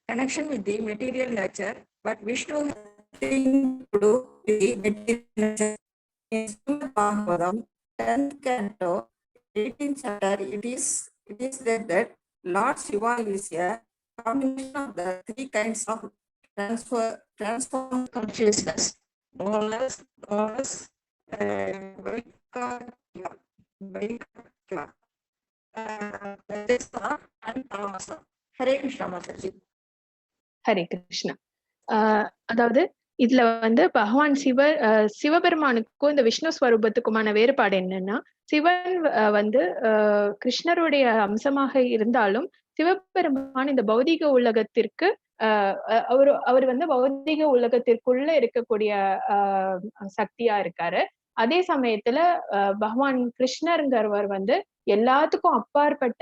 connection with the material nature, but Vishnu has nothing to do with the material nature. In Srimad Bhagavatam, 10th canto, 18th chapter, it is said that Lord Shiva is a combination of the 3 kinds of transformed consciousness, known as Hare Krishna Mataji. Hare Krishna. அதாவது இதுல வந்து பகவான் சிவபெருமானுக்கும் இந்த விஷ்ணு ஸ்வரூபத்துக்குமான வேறுபாடு என்னன்னா, சிவன் வந்து கிருஷ்ணருடைய அம்சமாக இருந்தாலும் சிவபெருமான் இந்த பௌதிக உலகத்திற்கு அவர் வந்து பௌதிக உலகத்திற்குள்ள இருக்கக்கூடிய சக்தியா இருக்காரு. அதே சமயத்துல பகவான் கிருஷ்ணருங்கிறவர் வந்து எல்லாத்துக்கும் அப்பாற்பட்ட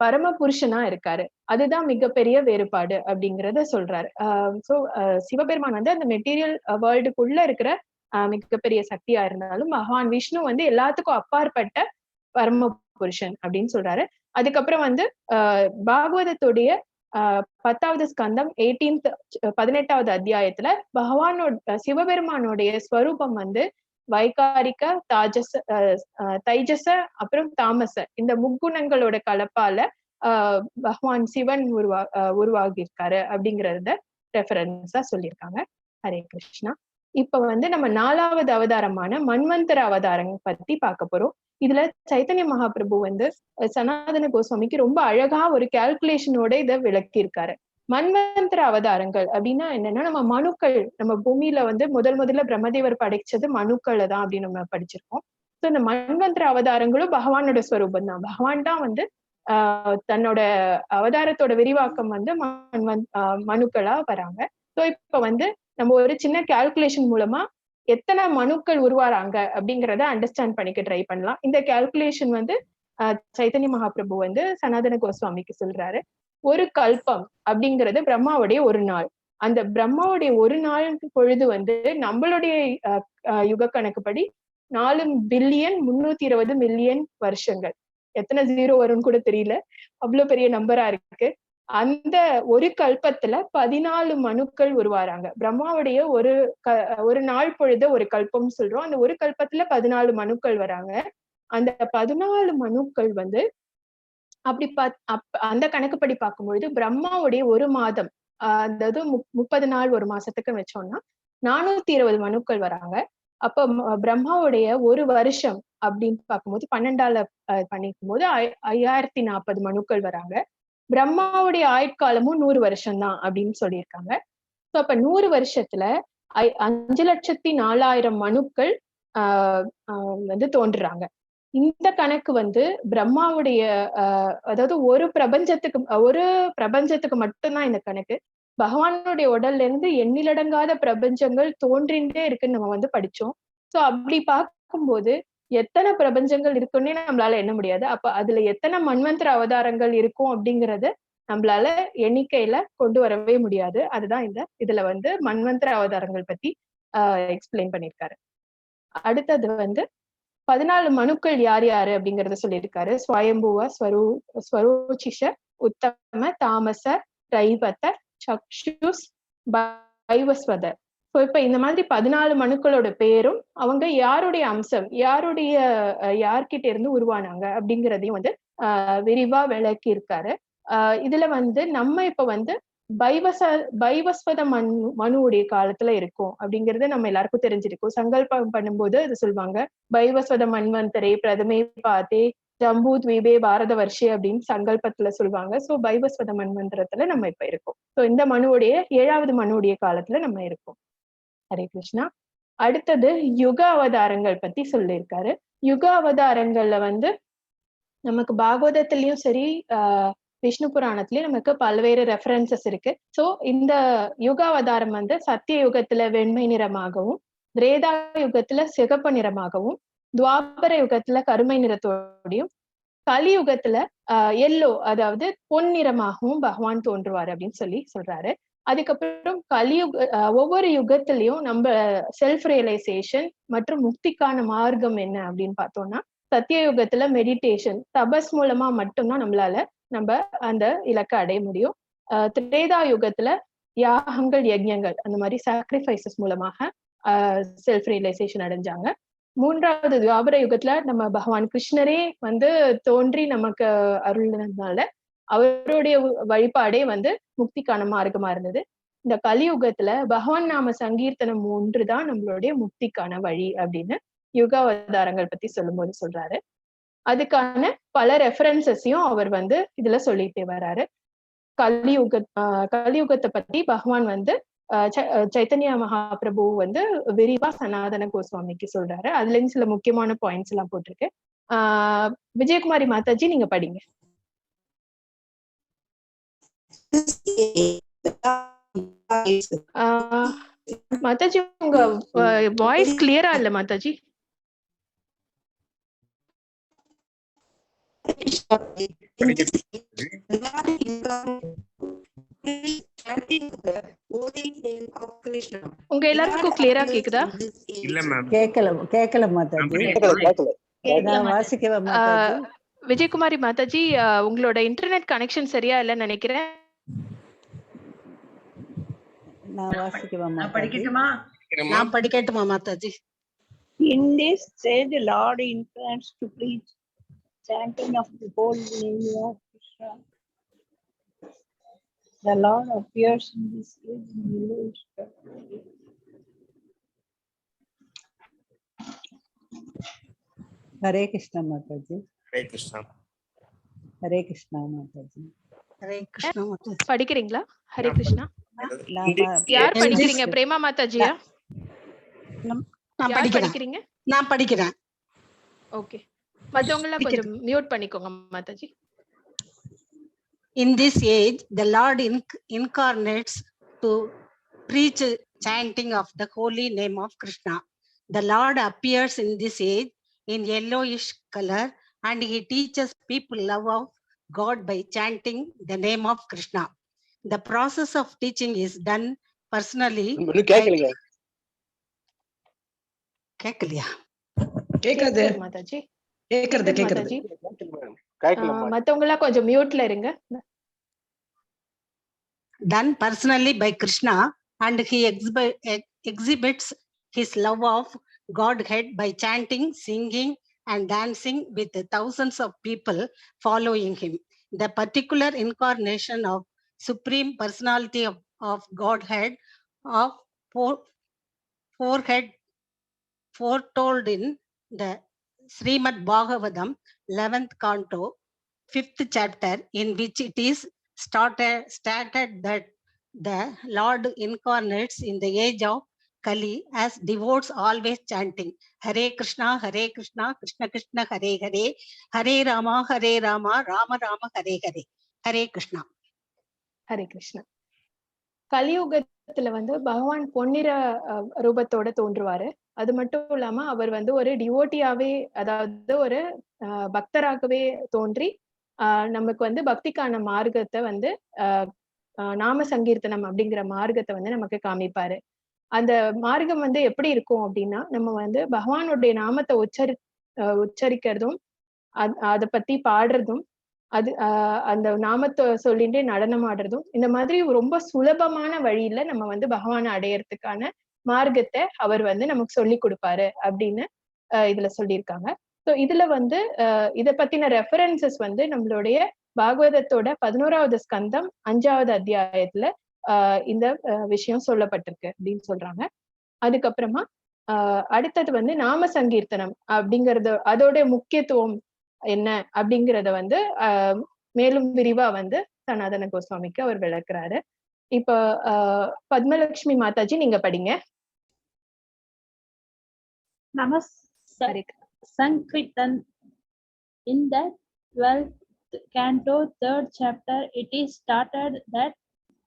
பரம புருஷனா இருக்காரு. அதுதான் மிகப்பெரிய வேறுபாடு அப்படிங்கறத சொல்றாரு. சோ சிவபெருமான் வந்து அந்த மெட்டீரியல் வேர்ல்டுக்குள்ள இருக்கிற மிகப்பெரிய சக்தியா இருந்தாலும் பகவான் விஷ்ணு வந்து எல்லாத்துக்கும் அப்பாற்பட்ட பரம புருஷன் அப்படின்னு சொல்றாரு. அதுக்கப்புறம் வந்து பாகவதத்துடைய 10வது ஸ்கந்தம் 18வது அத்தியாயத்துல சிவபெருமானுடைய ஸ்வரூபம் வந்து வைகாரிக, தைஜச அப்புறம் தாமச இந்த முக்குணங்களோட கலப்பால பகவான் சிவன் உருவாகி இருக்காரு அப்படிங்கறத ரெஃபரன்ஸா சொல்லியிருக்காங்க. ஹரே கிருஷ்ணா. இப்ப வந்து நம்ம 4வது அவதாரமான மன்வந்தர அவதாரம் பத்தி பார்க்க போறோம். இதுல சைத்தன்ய மகாபிரபு வந்து சனாதன கோஸ்வாமிக்கு ரொம்ப அழகா ஒரு கால்குலேஷனோட இதை விளக்கியிருக்காரு. மன்வந்தர அவதாரங்கள் அப்படின்னா என்னன்னா, நம்ம மனுக்கள், நம்ம பூமியில வந்து முதல்ல பிரம்மதேவர் படைச்சது மனுக்களை தான் அப்படின்னு நம்ம படிச்சிருக்கோம். சோ இந்த மன்வந்தர அவதாரங்களும் பகவானோட ஸ்வரூபம் தான். பகவான் தான் வந்து தன்னோட அவதாரத்தோட விரிவாக்கம் வந்து மனுக்களா வராங்க. சோ இப்ப வந்து நம்ம ஒரு சின்ன கால்குலேஷன் மூலமா எத்தனை மனுக்கள் உருவாறாங்க அப்படிங்கிறத அண்டர்ஸ்டாண்ட் பண்ணிக்க ட்ரை பண்ணலாம். இந்த கால்குலேஷன் வந்து சைத்தன்ய மகாபிரபு வந்து சனாதன கோஸ்வாமிக்கு சொல்றாரு. ஒரு கல்பம் அப்படிங்கிறது பிரம்மாவுடைய ஒரு நாள். அந்த பிரம்மாவுடைய ஒரு நாள் பொழுது வந்து நம்மளுடைய யுக கணக்குப்படி 4,320,000,000 வருஷங்கள். எத்தனை ஜீரோ வரும்னு கூட தெரியல, அவ்வளவு பெரிய நம்பரா இருக்கு. அந்த ஒரு கல்பத்துல 14 மனுக்கள் உருவாறாங்க. பிரம்மாவுடைய ஒரு நாள் பொழுது ஒரு கல்பம் சொல்றோம். அந்த ஒரு கல்பத்துல 14 மனுக்கள் வராங்க. அந்த 14 மனுக்கள் வந்து அப்படி அந்த கணக்குப்படி பார்க்கும்பொழுது பிரம்மாவுடைய ஒரு மாதம், அதாவது 30 நாள் ஒரு மாசத்துக்கு வச்சோம்னா 420 மனுக்கள் வராங்க. அப்ப பிரம்மாவுடைய ஒரு வருஷம் அப்படின்னு பார்க்கும்போது 12ஆல பண்ணிக்கும் போது 5040 மனுக்கள் வராங்க. பிரம்மாவுடைய ஆயுட்காலமும் 100 வருஷம் தான் அப்படின்னு சொல்லியிருக்காங்க. சோ அப்ப 100 வருஷத்துல 5,04,000 மனுக்கள் வந்து தோன்றுறாங்க. இந்த கணக்கு வந்து பிரம்மாவுடைய அதாவது ஒரு பிரபஞ்சத்துக்கு மட்டும்தான் இந்த கணக்கு. பகவானுடைய உடல்ல இருந்து எண்ணிலடங்காத பிரபஞ்சங்கள் தோன்றின்றே இருக்குன்னு நம்ம வந்து படிச்சோம். சோ அப்படி பார்க்கும்போது எத்தனை பிரபஞ்சங்கள் இருக்குன்னே நம்மளால எண்ண முடியாது. அப்ப அதுல எத்தனை மன்வந்தர அவதாரங்கள் இருக்கும் அப்படிங்கறது நம்மளால எண்ணிக்கையில கொண்டு வரவே முடியாது. அதுதான் இதுல வந்து மன்வந்தர அவதாரங்கள் பத்தி எக்ஸ்பிளைன் பண்ணிருக்காரு. அடுத்தது வந்து 14 மனுக்கள் யார் யாரு அப்படிங்கறத சொல்லியிருக்காரு. ஸ்வயம்புவ, ஸ்வரோச்சிஷ, உத்தம, தாமச, ரைவத, சக்ஷுஸ், வைவஸ்வதர். சோ இப்ப இந்த மாதிரி 14 மனுக்களோட பேரும் அவங்க யாருடைய அம்சம், யார்கிட்ட இருந்து உருவானாங்க அப்படிங்கிறதையும் வந்து விரிவா விளக்கி இருக்காரு. இதுல வந்து நம்ம இப்ப வந்து பைவஸ்வத மனுவுடைய காலத்துல இருக்கும் அப்படிங்கறது நம்ம எல்லாருக்கும் தெரிஞ்சிருக்கும். சங்கல்பம் பண்ணும்போது அது சொல்லுவாங்க, பைவஸ்வத மன்வந்தரே பிரதமே பாத்தே ஜம்பூத்வீபே பாரத வருஷே அப்படின்னு சங்கல்பத்துல சொல்லுவாங்க. சோ பைவஸ்வத மன்வந்தரத்துல நம்ம இப்ப இருக்கோம். சோ இந்த மனுவுடைய 7வது மனுவுடைய காலத்துல நம்ம இருக்கோம். ஹரே கிருஷ்ணா. அடுத்தது யுக அவதாரங்கள் பத்தி சொல்லியிருக்காரு. யுக அவதாரங்கள்ல வந்து நமக்கு பாகவதத்திலயும் சரி விஷ்ணு புராணத்திலயும் நமக்கு பல்வேறு ரெஃபரன்சஸ் இருக்கு. சோ இந்த யுக அவதாரம் வந்து சத்திய யுகத்துல வெண்மை நிறமாகவும், திரேதா யுகத்துல சிகப்பு நிறமாகவும், துவாபர யுகத்துல கருமை நிறத்தோடையும், கலியுகத்துல எல்லோ அதாவது பொன் நிறமாகவும் பகவான் தோன்றுவார் அப்படின்னு சொல்றாரு. அதுக்கப்புறம் ஒவ்வொரு யுகத்திலையும் நம்ம செல்ஃப் ரியலைசேஷன் மற்றும் முக்திக்கான மார்க்கம் என்ன அப்படின்னு பார்த்தோம்னா, சத்திய யுகத்துல மெடிடேஷன், தபஸ் மூலமா மட்டும்தான் நம்மளால நம்ம அந்த இலக்கை அடைய முடியும். திரேதா யுகத்துல யாகங்கள், யஜ்ஞங்கள், அந்த மாதிரி சாக்ரிஃபைசஸ் மூலமாக செல்ஃப் ரியலைசேஷன் அடைஞ்சாங்க. 3வது துவாபர யுகத்துல நம்ம பகவான் கிருஷ்ணரே வந்து தோன்றி நமக்கு அருள்னால அவருடைய வழிபாடே வந்து முக்திக்கான மார்க்கமா இருந்தது. இந்த கலியுகத்துல பகவான் நாம சங்கீர்த்தனம் ஒன்றுதான் நம்மளுடைய முக்திக்கான வழி அப்படின்னு யுக அவதாரங்கள் பத்தி சொல்லும்போது சொல்றாரு. அதுக்கான பல ரெஃபரன்சஸையும் அவர் வந்து இதுல சொல்லிட்டே வர்றாரு. கலியுகத்தை பத்தி பகவான் வந்து சைத்தன்யா மகாபிரபு வந்து விரிவா சனாதன கோஸ்வாமிக்கு சொல்றாரு. அதுல இருந்து சில முக்கியமான பாயிண்ட்ஸ் எல்லாம் போட்டிருக்கு. விஜயகுமாரி மாதாஜி நீங்க படிங்க. மாதாஜி உங்க வாய்ஸ் கிளியரா இல்ல மாதாஜி. உங்க எல்லாருக்கும் கிளியரா கேக்குதா? இல்ல மேம். கேக்கல மாதாஜி. நான் வாசிக்கவா மாதாஜி? விஜயகுமாரி மாதாஜி உங்களோட இன்டர்நெட் கனெக்ஷன் சரியா இல்லைன்னு நினைக்கிறேன். நான் வாசிக்கவா மாதாஜி? படிக்கட்டுமா? நான் படிக்கட்டுமா Mataji? In this stage, the Lord intends to preach chanting of the whole name of Krishna. The Lord appears in this age in yellowish color. Hare Krishna Mataji. Hare Krishna. Hare Krishna Mataji. Hare Krishna Mataji. படிக்கிறீங்களா? ஹரே கிருஷ்ணா. யார் படிக்கிறீங்க? பிரேமா மாதாஜியா? நான் படிக்கிறேன். நான் படிக்கிறேன். ஓகே. மத்தவங்க எல்லாம் கொஞ்சம் மியூட் பண்ணிக்கோங்க Mataji. In this age, the Lord incarnates to preach chanting of the holy name of Krishna. The Lord appears in this age in yellowish color, and he teaches people love of God by chanting the name of Krishna. The process of teaching is done personally. கேக்கலையா? கேக்குது மாதாஜி. கேக்குது. மத்தவங்க எல்லாம் கொஞ்சம் மியூட்ல இருங்க. Done personally by Krishna, and he exhibits his love of Godhead by chanting, singing, and dancing with thousands of people following him. The particular incarnation of Supreme Personality of Godhead of forehead foretold in the Srimad Bhagavatam 11th canto 5th chapter, in which it is stated that the Lord incarnates in the age of Kali as devotes always chanting Hare Krishna, Krishna Krishna, Hare Hare, Hare Rama, Rama Rama, Hare Hare. Hare Krishna. Hare Krishna. கலியுகத்துல வந்து பகவான் பொன்னிற ரூபத்தோட தோன்றுவாரு. அது மட்டும் இல்லாம அவர் வந்து ஒரு டிவோட்டியாவே, அதாவது ஒரு பக்தராகவே தோன்றி நமக்கு வந்து பக்திக்கான மார்க்கத்தை வந்து நாம சங்கீர்த்தனம் அப்படிங்கிற மார்க்கத்தை வந்து நமக்கு காமிப்பாரு. அந்த மார்க்கம் வந்து எப்படி இருக்கும் அப்படின்னா, நம்ம வந்து பகவானுடைய நாமத்தை உச்சரிக்கிறதும் அதை பத்தி பாடுறதும், அது அந்த நாமத்தை சொல்லிட்டு நடனம் ஆடுறதும், இந்த மாதிரி ரொம்ப சுலபமான வழியில நம்ம வந்து பகவானை அடையறதுக்கான மார்க்கத்தை அவர் வந்து நமக்கு சொல்லி கொடுப்பாரு அப்படின்னு இதுல சொல்லியிருக்காங்க. ஸோ இதுல வந்து இதை பத்தின ரெஃபரன்சஸ் வந்து நம்மளுடைய பாகவதத்தோட 11வது ஸ்கந்தம் 5வது அத்தியாயத்துல இந்த விஷயம் சொல்லப்பட்டிருக்கு அப்படின்னு சொல்றாங்க. அதுக்கப்புறமா அடுத்தது வந்து நாம சங்கீர்த்தனம் அப்படிங்கறது, அதோட முக்கியத்துவம் என்ன அப்படிங்கறத வந்து மேலும் விரிவா வந்து சனாதன கோஸ்வாமிக்கு அவர் விளக்குறாரு. இப்ப பத்மலட்சுமி மாதாஜி நீங்க படிங்க. Sankirtan. In the 12th canto 3rd chapter, it is stated that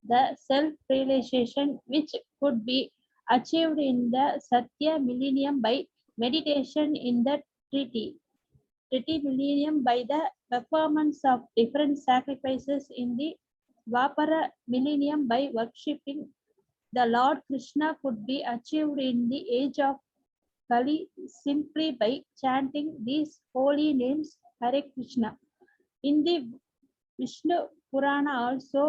the self-realization which could be achieved in the Satya millennium by meditation in the Triti millennium by the performance of different sacrifices in the Dwapara millennium by worshipping the Lord Krishna could be achieved in the age of Kali simply by chanting these holy names Hare Krishna. In the Vishnu Purana also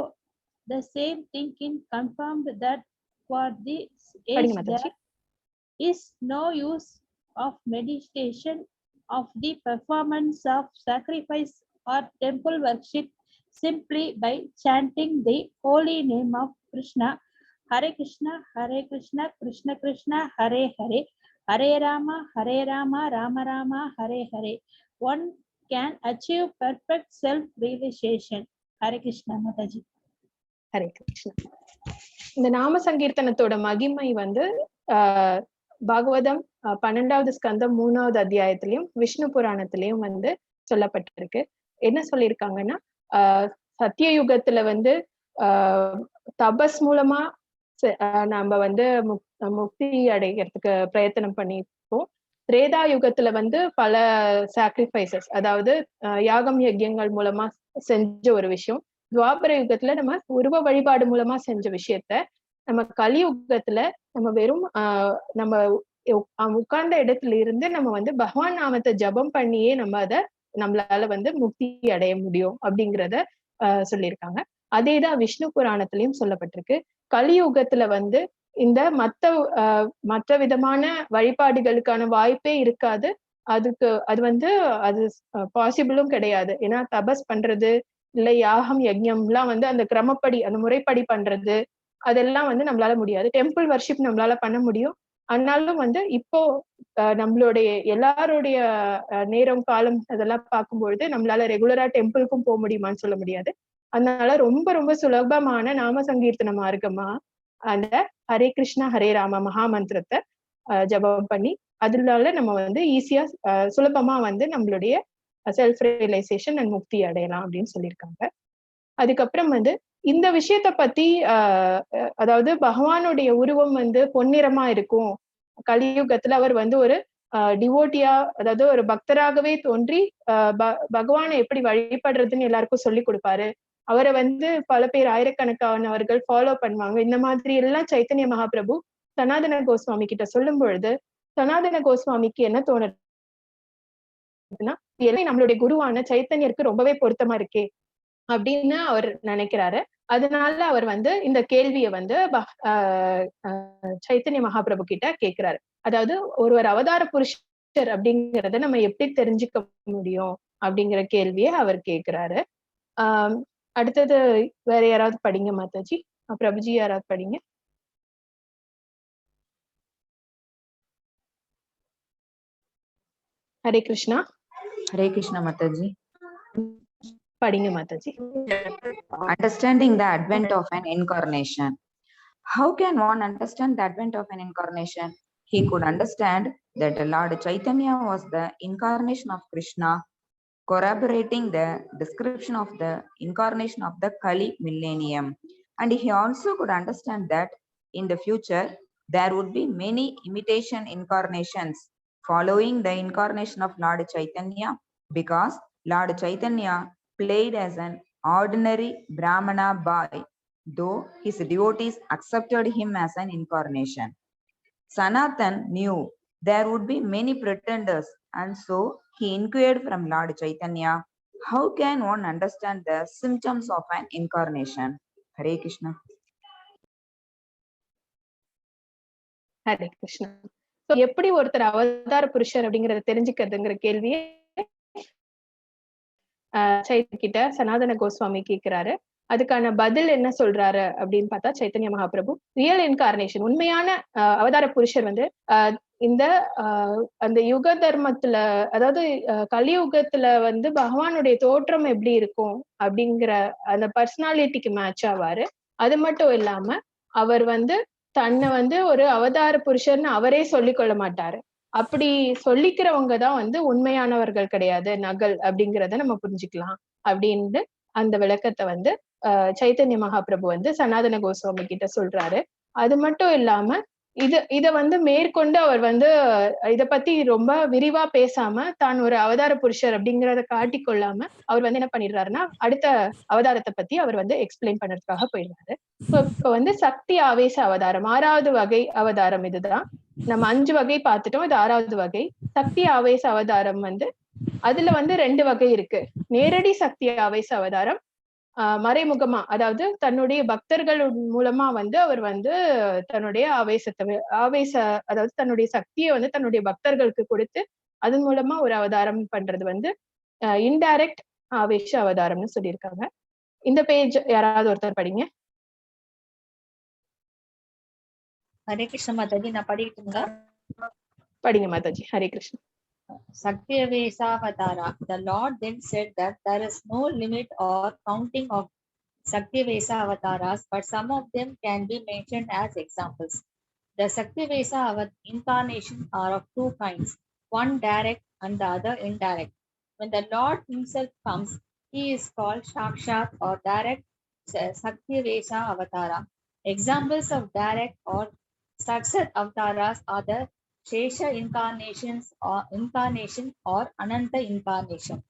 the same thinking confirmed that for this age there is no use of meditation, of the performance of sacrifice or temple worship, simply by chanting the holy name of Krishna. Hare Krishna, Krishna Krishna, Hare Hare, Hare Rama, Rama Rama, Hare Hare. One can achieve perfect self-realization. Hare Krishna, Mathaji. Hare Krishna. இந்த நாம சங்கீர்த்தனத்தோட மகிமை வந்து பாகவதம் 12வது ஸ்கந்தம் 3வது அத்தியாயத்திலையும் விஷ்ணு புராணத்திலையும் வந்து சொல்லப்பட்டிருக்கு. என்ன சொல்லியிருக்காங்கன்னா, சத்திய யுகத்துல வந்து தபஸ் மூலமா நம்ம வந்து முக்தி அடைகிறதுக்கு பிரயத்தனம் பண்ணிப்போம். திரேதா யுகத்துல வந்து பல சாக்ரிஃபைசஸ், அதாவது யாகம் யஜ்யங்கள் மூலமா செஞ்ச ஒரு விஷயம். துவாபர யுகத்துல நம்ம உருவ வழிபாடு மூலமா செஞ்ச விஷயத்த நம்ம கலியுகத்துல நம்ம வெறும் நம்ம உட்கார்ந்த இடத்துல இருந்து நம்ம வந்து பகவான் நாமத்தை ஜபம் பண்ணியே நம்ம அதை நம்மளால வந்து முக்தி அடைய முடியும் அப்படிங்கிறத சொல்லியிருக்காங்க. அதேதான் விஷ்ணு புராணத்திலையும் சொல்லப்பட்டிருக்கு. கலியுகத்துல வந்து இந்த மற்ற விதமான வழிபாடுகளுக்கான வாய்ப்பே இருக்காது. அது வந்து அது பாசிபிளும் கிடையாது. ஏன்னா தபஸ் பண்றது இல்ல யாகம் யஜ்யம் எல்லாம் வந்து அந்த கிரமப்படி அந்த முறைப்படி பண்றது அதெல்லாம் வந்து நம்மளால முடியாது. டெம்பிள் வர்ஷிப் நம்மளால பண்ண முடியும். ஆனாலும் வந்து இப்போ நம்மளுடைய எல்லாருடைய நேரம் காலம் அதெல்லாம் பார்க்கும்பொழுது நம்மளால ரெகுலரா டெம்பிளுக்கும் போக முடியுமான்னு சொல்ல முடியாது. அதனால ரொம்ப ரொம்ப சுலபமான நாம சங்கீர்த்தன மார்க்கமா அந்த ஹரே கிருஷ்ணா ஹரே ராம மகா மந்திரத்தை ஜபம் பண்ணி அதனால நம்ம வந்து ஈஸியா சுலபமா வந்து நம்மளுடைய செல்ஃப் ரியலைசேஷன் அண்ட் முக்தி அடையலாம் அப்படின்னு சொல்லியிருக்காங்க. அதுக்கப்புறம் வந்து இந்த விஷயத்த பத்தி அதாவது பகவானுடைய உருவம் வந்து பொன்னிறமா இருக்கும். கலியுகத்துல அவர் வந்து ஒரு டிவோட்டியா, அதாவது ஒரு பக்தராகவே தோன்றி பகவானை எப்படி வழிபடுறதுன்னு எல்லாருக்கும் சொல்லி கொடுப்பாரு. அவரை வந்து பல பேர் ஆயிரக்கணக்கானவர்கள் ஃபாலோ பண்ணுவாங்க. இந்த மாதிரி எல்லாம் சைத்தன்ய மகாபிரபு சனாதன கோஸ்வாமி கிட்ட சொல்லும் பொழுது சனாதன கோஸ்வாமிக்கு என்ன தோணுதுன்னா, நம்மளுடைய குருவான சைத்தன்யருக்கு ரொம்பவே பொருத்தமா இருக்கே அப்படின்னு அவர் நினைக்கிறாரு. அதனால அவர் வந்து இந்த கேள்வியை வந்து சைத்தன்ய மகாபிரபு கிட்ட கேட்கிறாரு. அதாவது ஒருவர் அவதார புருஷர் அப்படிங்கிறத நம்ம எப்படி தெரிஞ்சுக்க முடியும் அப்படிங்கிற கேள்வியை அவர் கேட்கிறாரு. அடுத்தது வேற யாராவது படிங்க மாதாஜி. பிரபுஜி யாராவது படிங்க. ஹரே கிருஷ்ணா. ஹரே கிருஷ்ணா மாதாஜி. படிங்க Mataji. Understanding the advent of an incarnation. How can one understand the advent of an incarnation? He could understand that Lord Chaitanya was the incarnation of Krishna, corroborating the description of the incarnation of the Kali millennium. And he also could understand that in the future, there would be many imitation incarnations following the incarnation of Lord Chaitanya, because Lord Chaitanya played as an ordinary Brahmana boy, though his devotees accepted him as an incarnation. Sanatan knew there would be many pretenders, and so he inquired from Lord Chaitanya, how can one understand the symptoms of an incarnation? Hare Krishna. Hare Krishna. எப்படி ஒருத்தர் அவதார புருஷர் அப்படிங்கறத தெரிஞ்சுக்கிறதுங்கிற கேள்வியை சைத்தன்ய கிட்ட சனாதன கோஸ்வாமி கேட்கிறாரு. அதுக்கான பதில் என்ன சொல்றாரு அப்படின்னு பார்த்தா, சைத்தன்ய மகாபிரபு ரியல் இன்கார்னேஷன், உண்மையான அவதார புருஷர் வந்து இந்த அந்த யுக தர்மத்துல, அதாவது கலியுகத்துல வந்து பகவானுடைய தோற்றம் எப்படி இருக்கும் அப்படிங்கிற அந்த பர்சனாலிட்டிக்கு மேட்ச் ஆவாரு. அது மட்டும் இல்லாம அவர் வந்து தன்னை வந்து ஒரு அவதார புருஷர்னு அவரே சொல்லிக் கொள்ள மாட்டாரு. அப்படி சொல்லிக்கிறவங்க தான் வந்து உண்மையானவர்கள் கிடையாது, நகல் அப்படிங்கிறத நம்ம புரிஞ்சுக்கலாம் அப்படின்னு அந்த விளக்கத்தை வந்து சைத்தன்ய மகாபிரபு வந்து சனாதன கோஸ்வாமி கிட்ட சொல்றாரு. அது மட்டும் இல்லாம இத வந்து மேற்கொண்டு அவர் வந்து இத பத்தி ரொம்ப விரிவா பேசாம தான் ஒரு அவதார புருஷர் அப்படிங்கிறத காட்டிக்கொள்ளாம அவர் வந்து என்ன பண்ணிடுறாருன்னா அடுத்த அவதாரத்தை பத்தி அவர் வந்து எக்ஸ்பிளைன் பண்றதுக்காக போயிடுறாரு. இப்ப வந்து சக்தி ஆவேச அவதாரம் 6வது வகை அவதாரம் இதுதான். நம்ம 5 வகை பார்த்துட்டோம், இது 6வது வகை. சக்தி ஆவேச அவதாரம் வந்து அதுல வந்து 2 வகை இருக்கு. நேரடி சக்தி ஆவேச அவதாரம், மறைமுகமா, அதாவது தன்னுடைய பக்தர்கள் மூலமா வந்து அவர் வந்து தன்னுடைய அதாவது தன்னுடைய சக்தியை வந்து தன்னுடைய பக்தர்களுக்கு கொடுத்து அதன் மூலமா ஒரு அவதாரம் பண்றது வந்து இன்டைரக்ட் ஆவேச அவதாரம்னு சொல்லியிருக்காங்க. இந்த பேஜ் யாராவது ஒருத்தர் படிங்க. ஹரே கிருஷ்ண மாதாஜி, நான் படிக்கட்டுங்களா? படிங்க Mataji. Hare Krishna. Satyavesavadara. The Lord then said that there is no limit or counting of Sakyavesa avatars, but some of them can be mentioned as examples. The Sakyavesa incarnation are of two kinds, one direct and the other indirect. When the Lord himself comes, he is called Shakshat or direct Sakyavesa avatara. Examples of direct or Sakshat avatars are the Shesha incarnation or Ananta incarnation.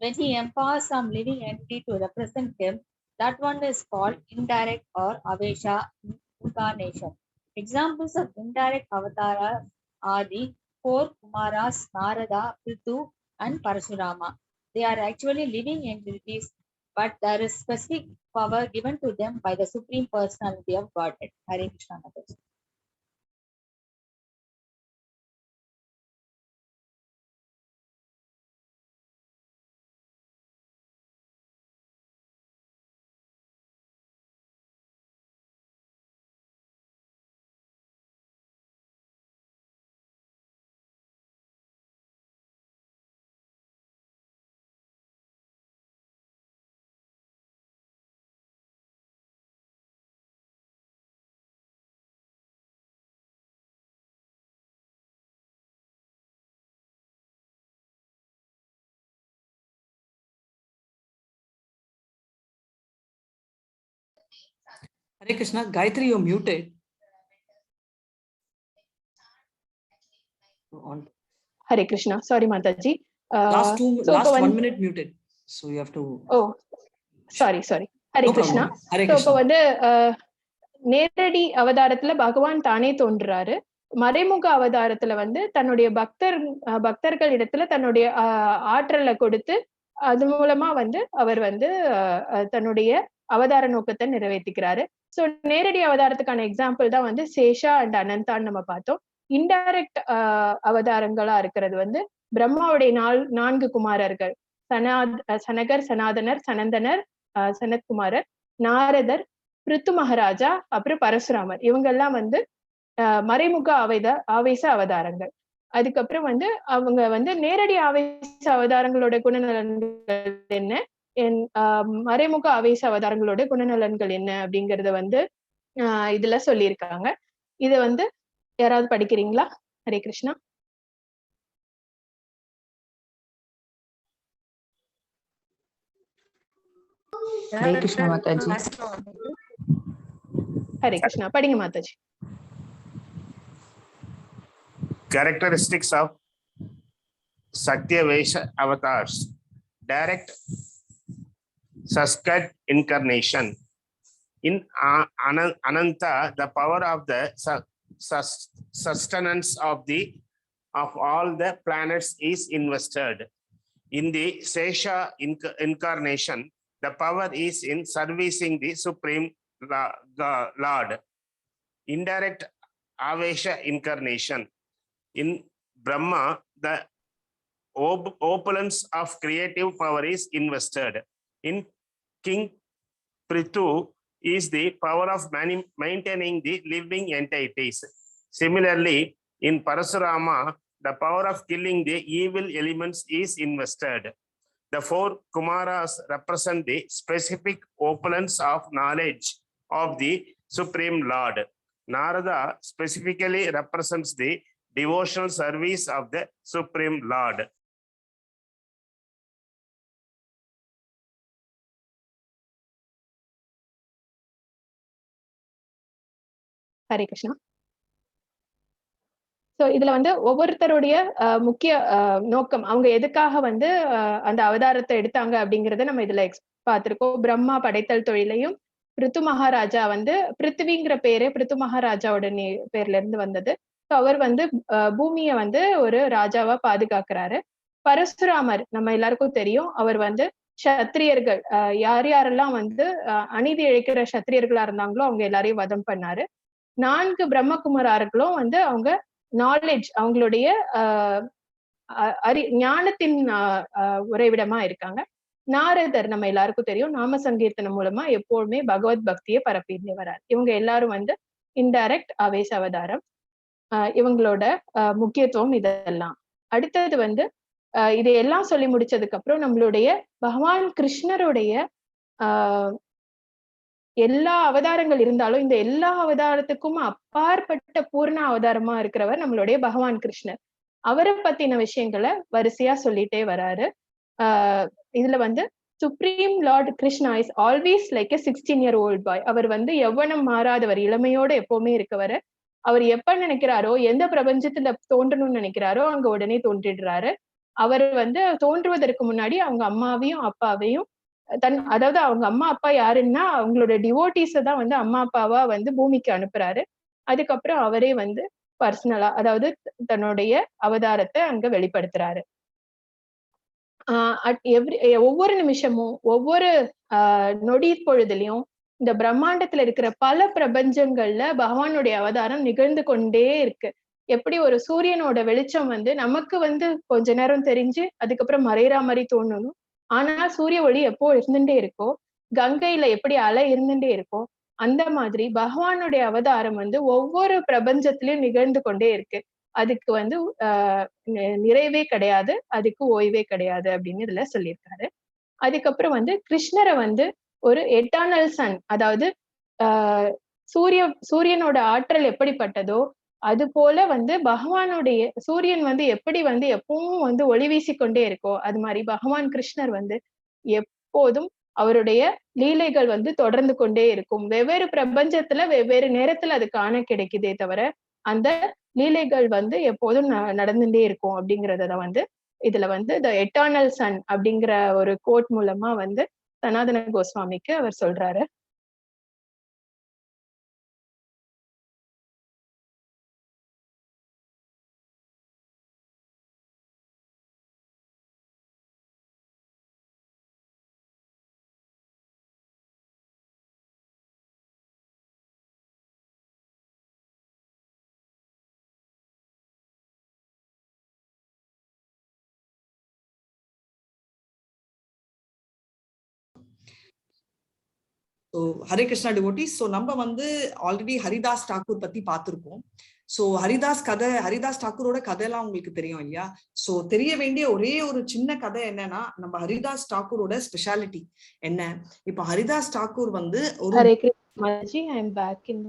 When he empowers some living entity to represent him, that one is called indirect or Avesha incarnation. Examples of indirect avatars are the four Kumaras, Narada, Prithu, and Parashurama. They are actually living entities, but there is specific power given to them by the Supreme Personality of Godhead. Hare Krishna Mathaji. Hare Krishna, Gayathri, you're muted. Hare Krishna, sorry Mathaji. Last 1 minute muted. So you have to. Oh, sorry. Hare No Krishna. problem. Hare So Krishna. இப்போ நேரடி அவதாரத்துல பகவான் தானே தோன்றுறாரு. மறைமுக அவதாரத்துல தன்னுடைய பக்தர்கள் இடத்துல தன்னுடைய ஆற்றலை கொடுத்து அது மூலமா அவர் தன்னுடைய அவதார நோக்கத்தை நிறைவேற்றிக்கிறாரு. சோ நேரடி அவதாரத்துக்கான எக்ஸாம்பிள் தான் சேஷா அண்ட் அனந்தான்னு நம்ம பார்த்தோம். இன்டைரக்ட் அவதாரங்களா இருக்கிறது பிரம்மாவுடைய 4 குமாரர்கள், சனகர், சனாதனர், சனந்தனர், சனத்குமாரர், நாரதர், பிருத்து மகாராஜா, அப்புறம் பரசுராமர். இவங்க எல்லாம் மறைமுக ஆவேச அவதாரங்கள். அதுக்கப்புறம் அவங்க நேரடி ஆவேச அவதாரங்களோட குணநலன்கள் என்ன, மறைமுக ஆவேச அவதாரங்களோட குணநலன்கள் என்ன அப்படிங்கறத இதுல சொல்லியிருக்காங்க. இத யாராவது படிக்கிறீங்களா? Hare Krishna. Hare Krishna Mathaji. Hare Krishna. Padinga Mathaji. Characteristics of Sakyavesha avatars. Direct Saskat incarnation. In Ananta, the power of the sustenance of all the planets is invested. In the Sesha incarnation, the power is in servicing the Supreme Lord. Indirect Avesha incarnation. In Brahma, the opulence of creative power is invested. In King Prithu is the power of maintaining the living entities. Similarly, in Parasurama, the power of killing the evil elements is invested. The 4 Kumaras represent the specific opulence of knowledge of the Supreme Lord. Narada specifically represents the devotional service of the Supreme Lord. Hare Krishna. So இதுல ஒவ்வொருத்தருடைய முக்கிய நோக்கம், அவங்க எதுக்காக அந்த அவதாரத்தை எடுத்தாங்க அப்படிங்கறத நம்ம இதுல பார்த்திருக்கோம். பிரம்மா படைத்தல் தொழிலையும், பிருத்து மகாராஜா பிருத்திவிங்கிற பேரு பிருத்து மகாராஜாவோட பேர்ல இருந்து வந்தது. அவர் பூமிய ஒரு ராஜாவா பாதுகாக்கிறாரு. பரசுராமர் நம்ம எல்லாருக்கும் தெரியும். அவர் சத்திரியர்கள் யாரெல்லாம் அநீதி இழைக்கிற சத்திரியர்களா இருந்தாங்களோ அவங்க எல்லாரையும் வதம் பண்ணாரு. 4 பிரம்மகுமாரர்களும் அவங்க நாலேஜ், அவங்களுடைய ஞானத்தின் உறைவிடமா இருக்காங்க. நாரதர் நம்ம எல்லாருக்கும் தெரியும், நாம சங்கீர்த்தனம் மூலமா எப்போதுமே பகவத் பக்தியை பரப்பிட்டு வரார். இவங்க எல்லாரும் இன்டைரக்ட் ஆவேச அவதாரம். இவங்களோட முக்கியத்துவம் இதெல்லாம். அடுத்தது இதையெல்லாம் சொல்லி முடிச்சதுக்கு அப்புறம் நம்மளுடைய பகவான் கிருஷ்ணருடைய எல்லா அவதாரங்கள் இருந்தாலும் இந்த எல்லா அவதாரத்துக்கும் அப்பாற்பட்ட பூர்ண அவதாரமா இருக்கிறவர் நம்மளுடைய பகவான் கிருஷ்ணர். அவரை பத்தின விஷயங்களை வரிசையா சொல்லிட்டே வராரு. இதுல வந்து supreme Lord Krishna is always like a 16-year-old பாய். அவர் வந்து எவ்வளவு மாறாதவர், இளமையோட எப்பவுமே இருக்கவர். அவர் எப்ப நினைக்கிறாரோ, எந்த பிரபஞ்சத்துல தோன்றணும்னு நினைக்கிறாரோ அங்க உடனே தோன்றிடுறாரு. அவர் வந்து தோன்றுவதற்கு முன்னாடி அவங்க அம்மாவையும் அப்பாவையும் அதாவது அவங்க அம்மா அப்பா யாருன்னா அவங்களோட டிவோட்டிஸ தான் வந்து அம்மா அப்பாவா வந்து பூமிக்கு அனுப்புறாரு. அதுக்கப்புறம் அவரே வந்து பர்சனலா, அதாவது தன்னுடைய அவதாரத்தை அங்க வெளிப்படுத்துறாரு. ஒவ்வொரு நிமிஷமும் ஒவ்வொரு நொடி பொழுதுலயும் இந்த பிரம்மாண்டத்துல இருக்கிற பல பிரபஞ்சங்கள்ல பகவானுடைய அவதாரம் நிகழ்ந்து கொண்டே இருக்கு. எப்படி ஒரு சூரியனோட வெளிச்சம் வந்து நமக்கு வந்து கொஞ்ச நேரம் தெரிஞ்சு அதுக்கப்புறம் மறையிற மாதிரி தோணணும், ஆனா சூரிய ஒளி எப்போ இருந்துட்டே இருக்கோ, கங்கையில எப்படி அலை இருந்துட்டே இருக்கோ, அந்த மாதிரி பகவானுடைய அவதாரம் வந்து ஒவ்வொரு பிரபஞ்சத்திலயும் நிகழ்ந்து கொண்டே இருக்கு. அதுக்கு வந்து நிறைவே கிடையாது, அதுக்கு ஓய்வே கிடையாது அப்படின்னு இதுல சொல்லியிருக்காரு. அதுக்கப்புறம் வந்து கிருஷ்ணரை வந்து ஒரு எட்டர்னல் சன், அதாவது சூரியனோட ஆற்றல் எப்படிப்பட்டதோ அது போல வந்து பகவானுடைய சூரியன் வந்து எப்படி வந்து எப்பவும் வந்து ஒளி வீசிக்கொண்டே இருக்கோ, அது மாதிரி பகவான் கிருஷ்ணர் வந்து எப்போதும் அவருடைய லீலைகள் வந்து தொடர்ந்து கொண்டே இருக்கும். வெவ்வேறு பிரபஞ்சத்துல வெவ்வேறு நேரத்துல அது காண கிடைக்குதே தவிர அந்த லீலைகள் வந்து எப்போதும் நடந்துட்டே இருக்கும் அப்படிங்கறத வந்து இதுல வந்து த எட்டர்னல் சன் அப்படிங்கிற ஒரு கோட் மூலமா வந்து சனாதன கோஸ்வாமிக்கு அவர் சொல்றாரு. So Hare Krishna devotees. So நம்ம வந்து ஆல்ரெடி ஹரிதாஸ் தாக்கூர் பத்தி பார்த்திருக்கோம். சோ ஹரிதாஸ் தாக்கூரோட கதையெல்லாம் உங்களுக்கு தெரியும் இல்லையா? சோ தெரிய வேண்டிய ஒரே ஒரு சின்ன கதை என்னன்னா, நம்ம ஹரிதாஸ் தாக்கூரோட ஸ்பெஷாலிட்டி என்ன. இப்ப ஹரிதாஸ் தாக்கூர் வந்து ஒரு Hare Krishna Mathaji, I am back in.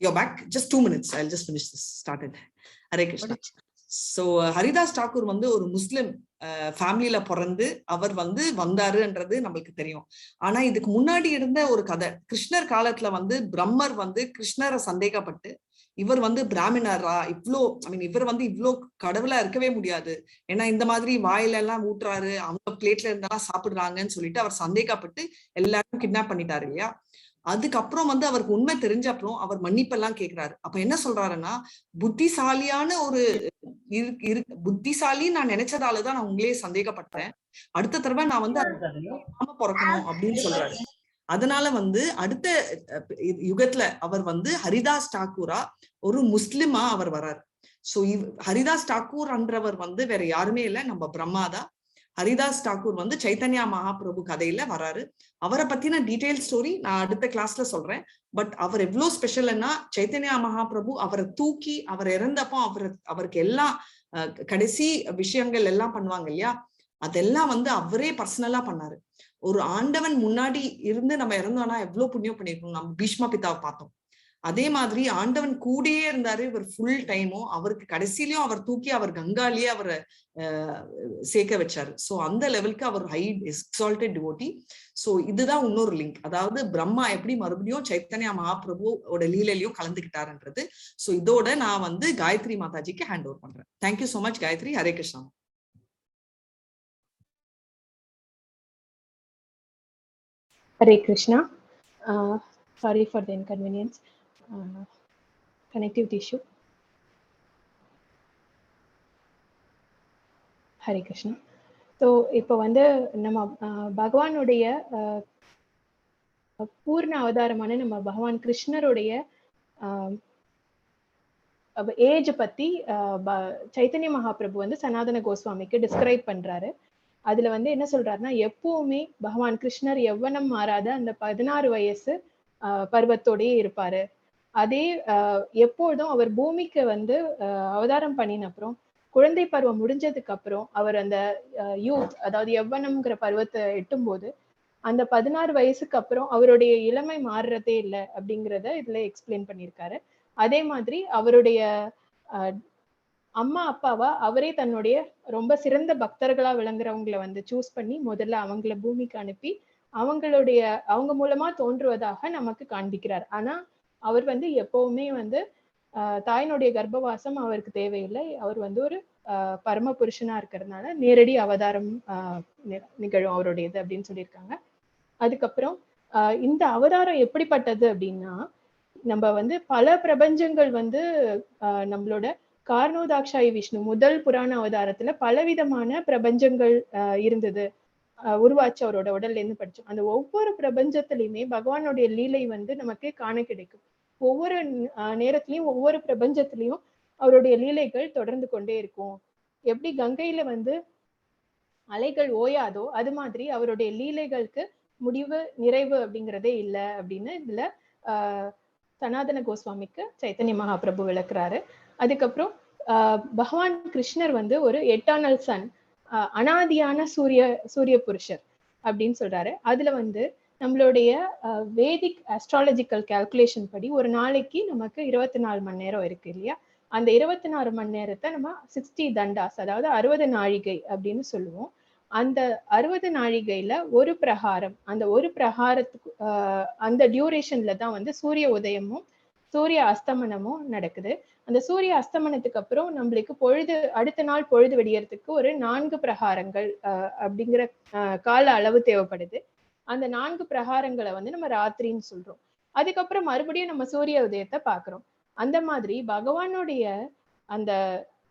You're back. Just 2 minutes. I'll just finish this. Started. Hare Krishna. So Haridas Thakur வந்து ஒரு முஸ்லிம் ஃபேமிலியில பிறந்து அவர் வந்து வந்தாருன்றது நம்மளுக்கு தெரியும். ஆனா இதுக்கு முன்னாடி இருந்த ஒரு கதை, கிருஷ்ணர் காலத்துல வந்து பிரம்மர் வந்து கிருஷ்ணரை சந்தேகப்பட்டு இவர் வந்து பிராமணரா, இவர் வந்து இவ்வளோ கடவுளா இருக்கவே முடியாது, ஏன்னா இந்த மாதிரி வாயில எல்லாம் ஊட்டுறாரு, அவங்க பிளேட்ல இருந்தாலும் சாப்பிடுறாங்கன்னு சொல்லிட்டு அவர் சந்தேகப்பட்டு எல்லாரும் கிட்னாப் பண்ணிட்டாரு இல்லையா? அதுக்கப்புறம் வந்து அவருக்கு உண்மை தெரிஞ்ச அப்புறம் அவர் மன்னிப்பெல்லாம் கேட்கிறாரு. அப்ப என்ன சொல்றாருன்னா, புத்திசாலியான ஒரு புத்திசாலி நான் நினைச்சதாலதான் நான் உங்களே சந்தேகப்பட்டேன், அடுத்த தடவை நான் வந்து பிறக்கணும் அப்படின்னு சொல்றாரு. அதனால வந்து அடுத்த யுகத்துல அவர் வந்து ஹரிதாஸ் தாக்கூரா ஒரு முஸ்லிமா அவர் வர்றாரு. சோ ஹரிதாஸ் தாக்கூர் என்றவர் வந்து வேற யாருமே இல்லை, நம்ம பிரம்மாதான். ஹரிதாஸ் தாக்கூர் வந்து சைத்தன்யா மகாபிரபு கதையில வராரு. அவரை பத்தின டீடைல் ஸ்டோரி நான் அடுத்த கிளாஸ்ல சொல்றேன். பட் அவர் எவ்வளவு ஸ்பெஷல்னா, சைத்தன்யா மகாபிரபு அவரை தூக்கி அவர் இறந்தப்போ அவருக்கு எல்லாம் கடைசி விஷயங்கள் எல்லாம் பண்ணுவாங்க இல்லையா, அதெல்லாம் வந்து அவரே பர்சனலா பண்ணாரு. ஒரு ஆண்டவன் முன்னாடி இருந்து நம்ம இறந்தோம்னா எவ்வளவு புண்ணியம் பண்ணிருக்கோம். நம்ம பீஷ்மா பிதாவை பார்த்தோம், அதே மாதிரி ஆண்டவன் கூடயே இருந்தாரு இவர் ஃபுல் டைமும். அவருக்கு கடைசியிலயும் அவர் தூக்கி அவர் கங்காலேயே அவரை சேர்க்க வச்சாரு. சோ அந்த லெவலுக்கு அவர் ஹை எக்ஸால்டட் டிவோட்டி. சோ இதுதான் இன்னொரு லிங்க், அதாவது பிரம்மா எப்படி மறுபடியும் சைத்தன்யா மகாபிரபுவோட லீலையிலையும் கலந்துகிட்டாருன்றது. சோ இதோட நான் வந்து காயத்ரி மாதாஜிக்கு ஹேண்ட் ஓவர் பண்றேன். Thank you so much Gayathri. Hare Krishna. Hare Krishna. Sorry for the inconvenience. Connectivity issue. Hare Krishna. So இப்போ வந்து நம்ம பகவானுடைய பூர்ண அவதாரமான நம்ம பகவான் கிருஷ்ணருடைய ஏஜ் பத்தி சைத்தன்ய மகாபிரபு வந்து சனாதன கோஸ்வாமிக்கு டிஸ்கிரைப் பண்றாரு. அதுல வந்து என்ன சொல்றாருன்னா, எப்பவுமே பகவான் கிருஷ்ணர் எவ்வளம் மாறாத அந்த 16 வயசு பருவத்தோடயே இருப்பாரு. அதே எப்பொழுதும் அவர் பூமிக்கு வந்து அவதாரம் பண்ணின அப்புறம் குழந்தை பருவம் முடிஞ்சதுக்கு அப்புறம் அவர் அந்த யூத், அதாவது யவ்வனம்ங்கிற பருவத்தை எட்டும் போது அந்த 16 வயசுக்கு அப்புறம் அவருடைய இளமை மாறுறதே இல்லை அப்படிங்கிறத இதுல எக்ஸ்பிளைன் பண்ணியிருக்காரு. அதே மாதிரி அவருடைய அம்மா அப்பாவா அவரே தன்னுடைய ரொம்ப சிறந்த பக்தர்களா விளங்குறவங்களை வந்து சூஸ் பண்ணி முதல்ல அவங்கள பூமிக்கு அனுப்பி அவங்க மூலமா தோன்றுவதாக நமக்கு காண்பிக்கிறார். ஆனா அவர் வந்து எப்பவுமே வந்து தாயினுடைய கர்ப்பவாசம் அவருக்கு தேவையில்லை. அவர் வந்து ஒரு பரம புருஷனா இருக்கிறதுனால நேரடி அவதாரம் நிகழும் அவருடையது அப்படின்னு சொல்லியிருக்காங்க. அதுக்கப்புறம் இந்த அவதாரம் எப்படிப்பட்டது அப்படின்னா, நம்ம வந்து பல பிரபஞ்சங்கள் வந்து நம்மளோட காரணோதாக்ஷாயி விஷ்ணு முதல் புராண அவதாரத்துல பலவிதமான பிரபஞ்சங்கள் இருந்தது, உருவாச்சு அவரோட உடல்ல இருந்து படிச்சோம். அந்த ஒவ்வொரு பிரபஞ்சத்திலையுமே பகவானுடைய லீலை வந்து நமக்கு காண கிடைக்கும். ஒவ்வொரு நேரத்திலையும் ஒவ்வொரு பிரபஞ்சத்திலையும் அவருடைய லீலைகள் தொடர்ந்து கொண்டே இருக்கும். எப்படி கங்கையில வந்து அலைகள் ஓயாதோ அது மாதிரி அவருடைய லீலைகளுக்கு முடிவு நிறைவு அப்படிங்கிறதே இல்லை அப்படின்னு இதுல சனாதன கோஸ்வாமிக்கு சைத்தன்ய மகாபிரபு விளக்குறாரு. அதுக்கப்புறம் பகவான் கிருஷ்ணர் வந்து ஒரு எட்டர்னல் சன், அனாதியான சூரிய புருஷர் அப்படின்னு சொல்றாரு. அதுல வந்து நம்மளுடைய வேதிக் அஸ்ட்ராலஜிக்கல் கால்குலேஷன் படி ஒரு நாளைக்கு நமக்கு 24 மணி நேரம் இருக்கு இல்லையா? அந்த 24 மணி நேரத்தை நம்ம 60 தண்டாஸ், அதாவது 60 நாழிகை அப்படின்னு சொல்லுவோம். அந்த 60 நாழிகையில ஒரு பிரகாரம், அந்த ஒரு பிரகாரத்துக்கு அந்த டியூரேஷன்ல தான் வந்து சூரிய உதயமும் சூரிய அஸ்தமனமும் நடக்குது. அந்த சூரிய அஸ்தமனத்துக்கு அப்புறம் நம்மளுக்கு பொழுது, அடுத்த நாள் பொழுது விடியறதுக்கு ஒரு 4 பிரகாரங்கள் அப்படிங்கிற கால அளவு தேவைப்படுது. அந்த 4 பிரகாரங்களை வந்து நம்ம ராத்திரின்னு சொல்றோம். அதுக்கப்புறம் மறுபடியும் நம்ம சூரிய உதயத்தை பாக்குறோம். அந்த மாதிரி பகவானுடைய அந்த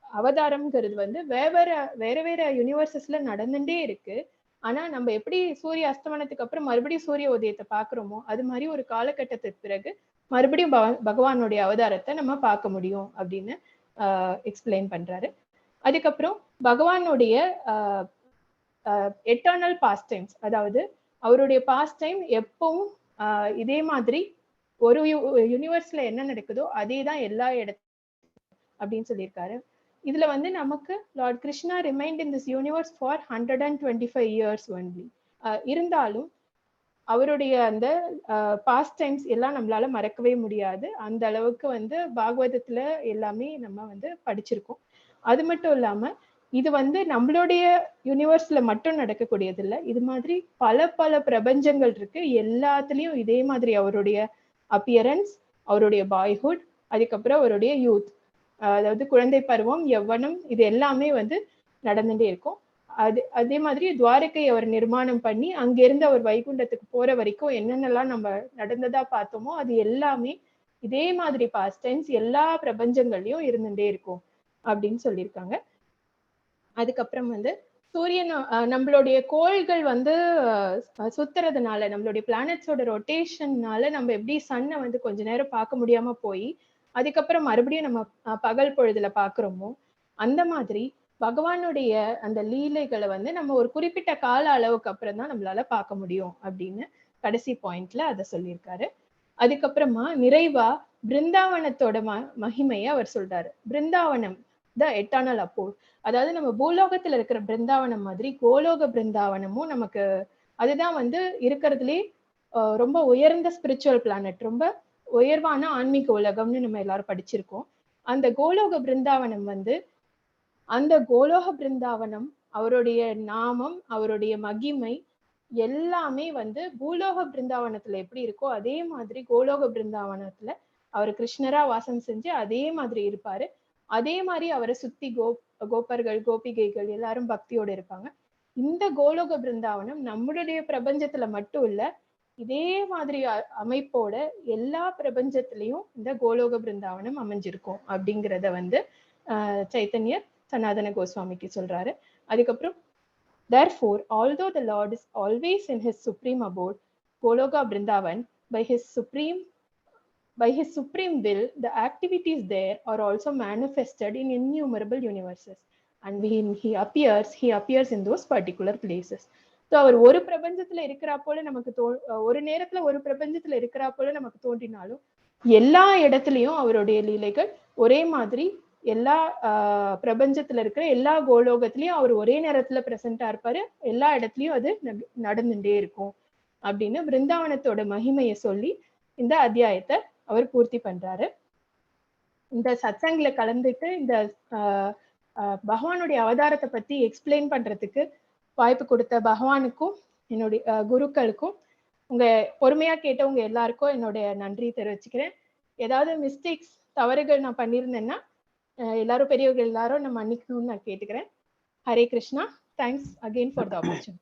அவதாரம்ங்கிறது வந்து வேற யூனிவர்சஸ்ல நடந்துட்டே இருக்கு. ஆனா நம்ம எப்படி சூரிய அஸ்தமனத்துக்கு அப்புறம் மறுபடியும் சூரிய உதயத்தை பாக்குறோமோ அது மாதிரி ஒரு காலகட்டத்துக்கு பிறகு மறுபடியும் பகவானுடைய அவதாரத்தை நம்ம பார்க்க முடியும் அப்படின்னு எக்ஸ்பிளைன் பண்றாரு. அதுக்கப்புறம் பகவானுடைய எட்டர்னல் பாஸ்ட் டைம்ஸ், அதாவது அவருடைய பாஸ்ட் டைம் எப்பவும் இதே மாதிரி ஒரு யூனிவர்ஸ்ல என்ன நடக்குதோ அதே தான் எல்லா இடத்துலையும் அப்படின்னு சொல்லியிருக்காரு. இதுல வந்து நமக்கு Lord Krishna remind in this universe for 125 years only. இருந்தாலும் அவருடைய அந்த பாஸ்ட் டைம்ஸ் எல்லாம் நம்மளால மறக்கவே முடியாது. அந்த அளவுக்கு வந்து பாகவதத்துல எல்லாமே நம்ம வந்து படிச்சிருக்கோம். அது மட்டும் இல்லாம இது வந்து நம்மளுடைய யூனிவர்ஸ்ல மட்டும் நடக்கக்கூடியது இல்லை. இது மாதிரி பல பிரபஞ்சங்கள் இருக்கு. எல்லாத்துலயும் இதே மாதிரி அவருடைய அப்பியரன்ஸ், அவருடைய பாய்ஹுட், அதுக்கப்புறம் அவருடைய யூத், அதாவது குழந்தை பருவம், யௌவனம், இது எல்லாமே வந்து நடந்துட்டே இருக்கும். அதே மாதிரி துவாரகை அவர் நிர்மாணம் பண்ணி அங்கிருந்து அவர் வைகுண்டத்துக்கு போற வரைக்கும் என்னென்னலாம் நம்ம நடந்ததா பார்த்தோமோ அது எல்லாமே இதே மாதிரி பாஸ்ட் டைம்ஸ் எல்லா பிரபஞ்சங்கள்லயும் இருந்துட்டே இருக்கும் அப்படின்னு சொல்லியிருக்காங்க. அதுக்கப்புறம் வந்து சூரியன், நம்மளுடைய கோள்கள் வந்து சுத்துறதுனால, நம்மளுடைய பிளானட்ஸோட ரொட்டேஷன்னால நம்ம எப்படி சன்னை வந்து கொஞ்ச நேரம் பார்க்க முடியாம போய் அதுக்கப்புறம் மறுபடியும் நம்ம பகல் பொழுதுல பாக்குறோமோ அந்த மாதிரி பகவானுடைய அந்த லீலைகளை வந்து நம்ம ஒரு குறிப்பிட்ட கால அளவுக்கு அப்புறம் தான் நம்மளால பார்க்க முடியும் அப்படின்னு கடைசி பாயிண்ட்ல அதை சொல்லியிருக்காரு. அதுக்கப்புறமா நிறைவா பிருந்தாவனத்தோட மகிமையை அவர் சொல்றாரு. பிருந்தாவனம் த எட்டர்னல் அப்போர்ட், அதாவது நம்ம பூலோகத்துல இருக்கிற பிருந்தாவனம் மாதிரி கோலோக பிருந்தாவனமும் நமக்கு, அதுதான் வந்து இருக்கிறதுலே ரொம்ப உயர்ந்த ஸ்பிரிச்சுவல் பிளானட், ரொம்ப உயர்வான ஆன்மீக உலகம்னு நம்ம எல்லாரும் படிச்சிருக்கோம். அந்த கோலோக பிருந்தாவனம் வந்து, அந்த கோலோக பிருந்தாவனம், அவருடைய நாமம், அவருடைய மகிமை எல்லாமே வந்து பூலோக பிருந்தாவனத்துல எப்படி இருக்கோ அதே மாதிரி கோலோக பிருந்தாவனத்துல அவர் கிருஷ்ணரா வாசம் செஞ்சு அதே மாதிரி இருப்பாரு. அதே மாதிரி அவரை சுத்தி கோபர்கள், கோபிகைகள் எல்லாரும் பக்தியோட இருப்பாங்க. இந்த கோலோக பிருந்தாவனம் நம்மளுடைய பிரபஞ்சத்துல மட்டும் இல்ல, இதே மாதிரி அமைப்போட எல்லா பிரபஞ்சத்திலையும் இந்த கோலோக பிருந்தாவனம் அமைஞ்சிருக்கும் அப்படிங்கிறத வந்து சைத்தன்யர் சனாதன கோஸ்வாமிக்கு சொல்றாரு. அதுக்கப்புறம் therefore although the Lord is always in his supreme abode Goloka Vrindavan, by his supreme will the activities there are also manifested in innumerable universes, and when he appears in those particular places. So அவர் ஒரு பிரபஞ்சத்துல இருக்கிறா போல நமக்கு ஒரு நேரத்துல ஒரு பிரபஞ்சத்துல இருக்கிறா போல நமக்கு தோன்றினாலும் எல்லா இடத்துலயும் அவருடைய லீலைகள் ஒரே மாதிரி, எல்லா பிரபஞ்சத்துல இருக்கிற எல்லா கோலோகத்திலயும் அவர் ஒரே நேரத்துல பிரசண்டா இருப்பாரு. எல்லா இடத்துலயும் அது நடந்துட்டே இருக்கும் அப்படின்னு பிருந்தாவனத்தோட மகிமையை சொல்லி இந்த அத்தியாயத்தை அவர் பூர்த்தி பண்றாரு. இந்த சத்சங்ல கலந்துட்டு இந்த பகவானுடைய அவதாரத்தை பத்தி எக்ஸ்பிளைன் பண்றதுக்கு வாய்ப்பு கொடுத்த பகவானுக்கும் என்னுடைய குருக்களுக்கும் உங்க பொறுமையா கேட்டவங்க எல்லாருக்கும் என்னுடைய நன்றி தெரிவிச்சுக்கிறேன். ஏதாவது மிஸ்டேக்ஸ் தவறுகள் நான் பண்ணியிருந்தேன்னா எல்லாரும் பெரியவர்கள் எல்லாரும் நான் மன்னிக்கணும்னு நான் கேட்டுக்கிறேன். Hare Krishna. Thanks again for the opportunity.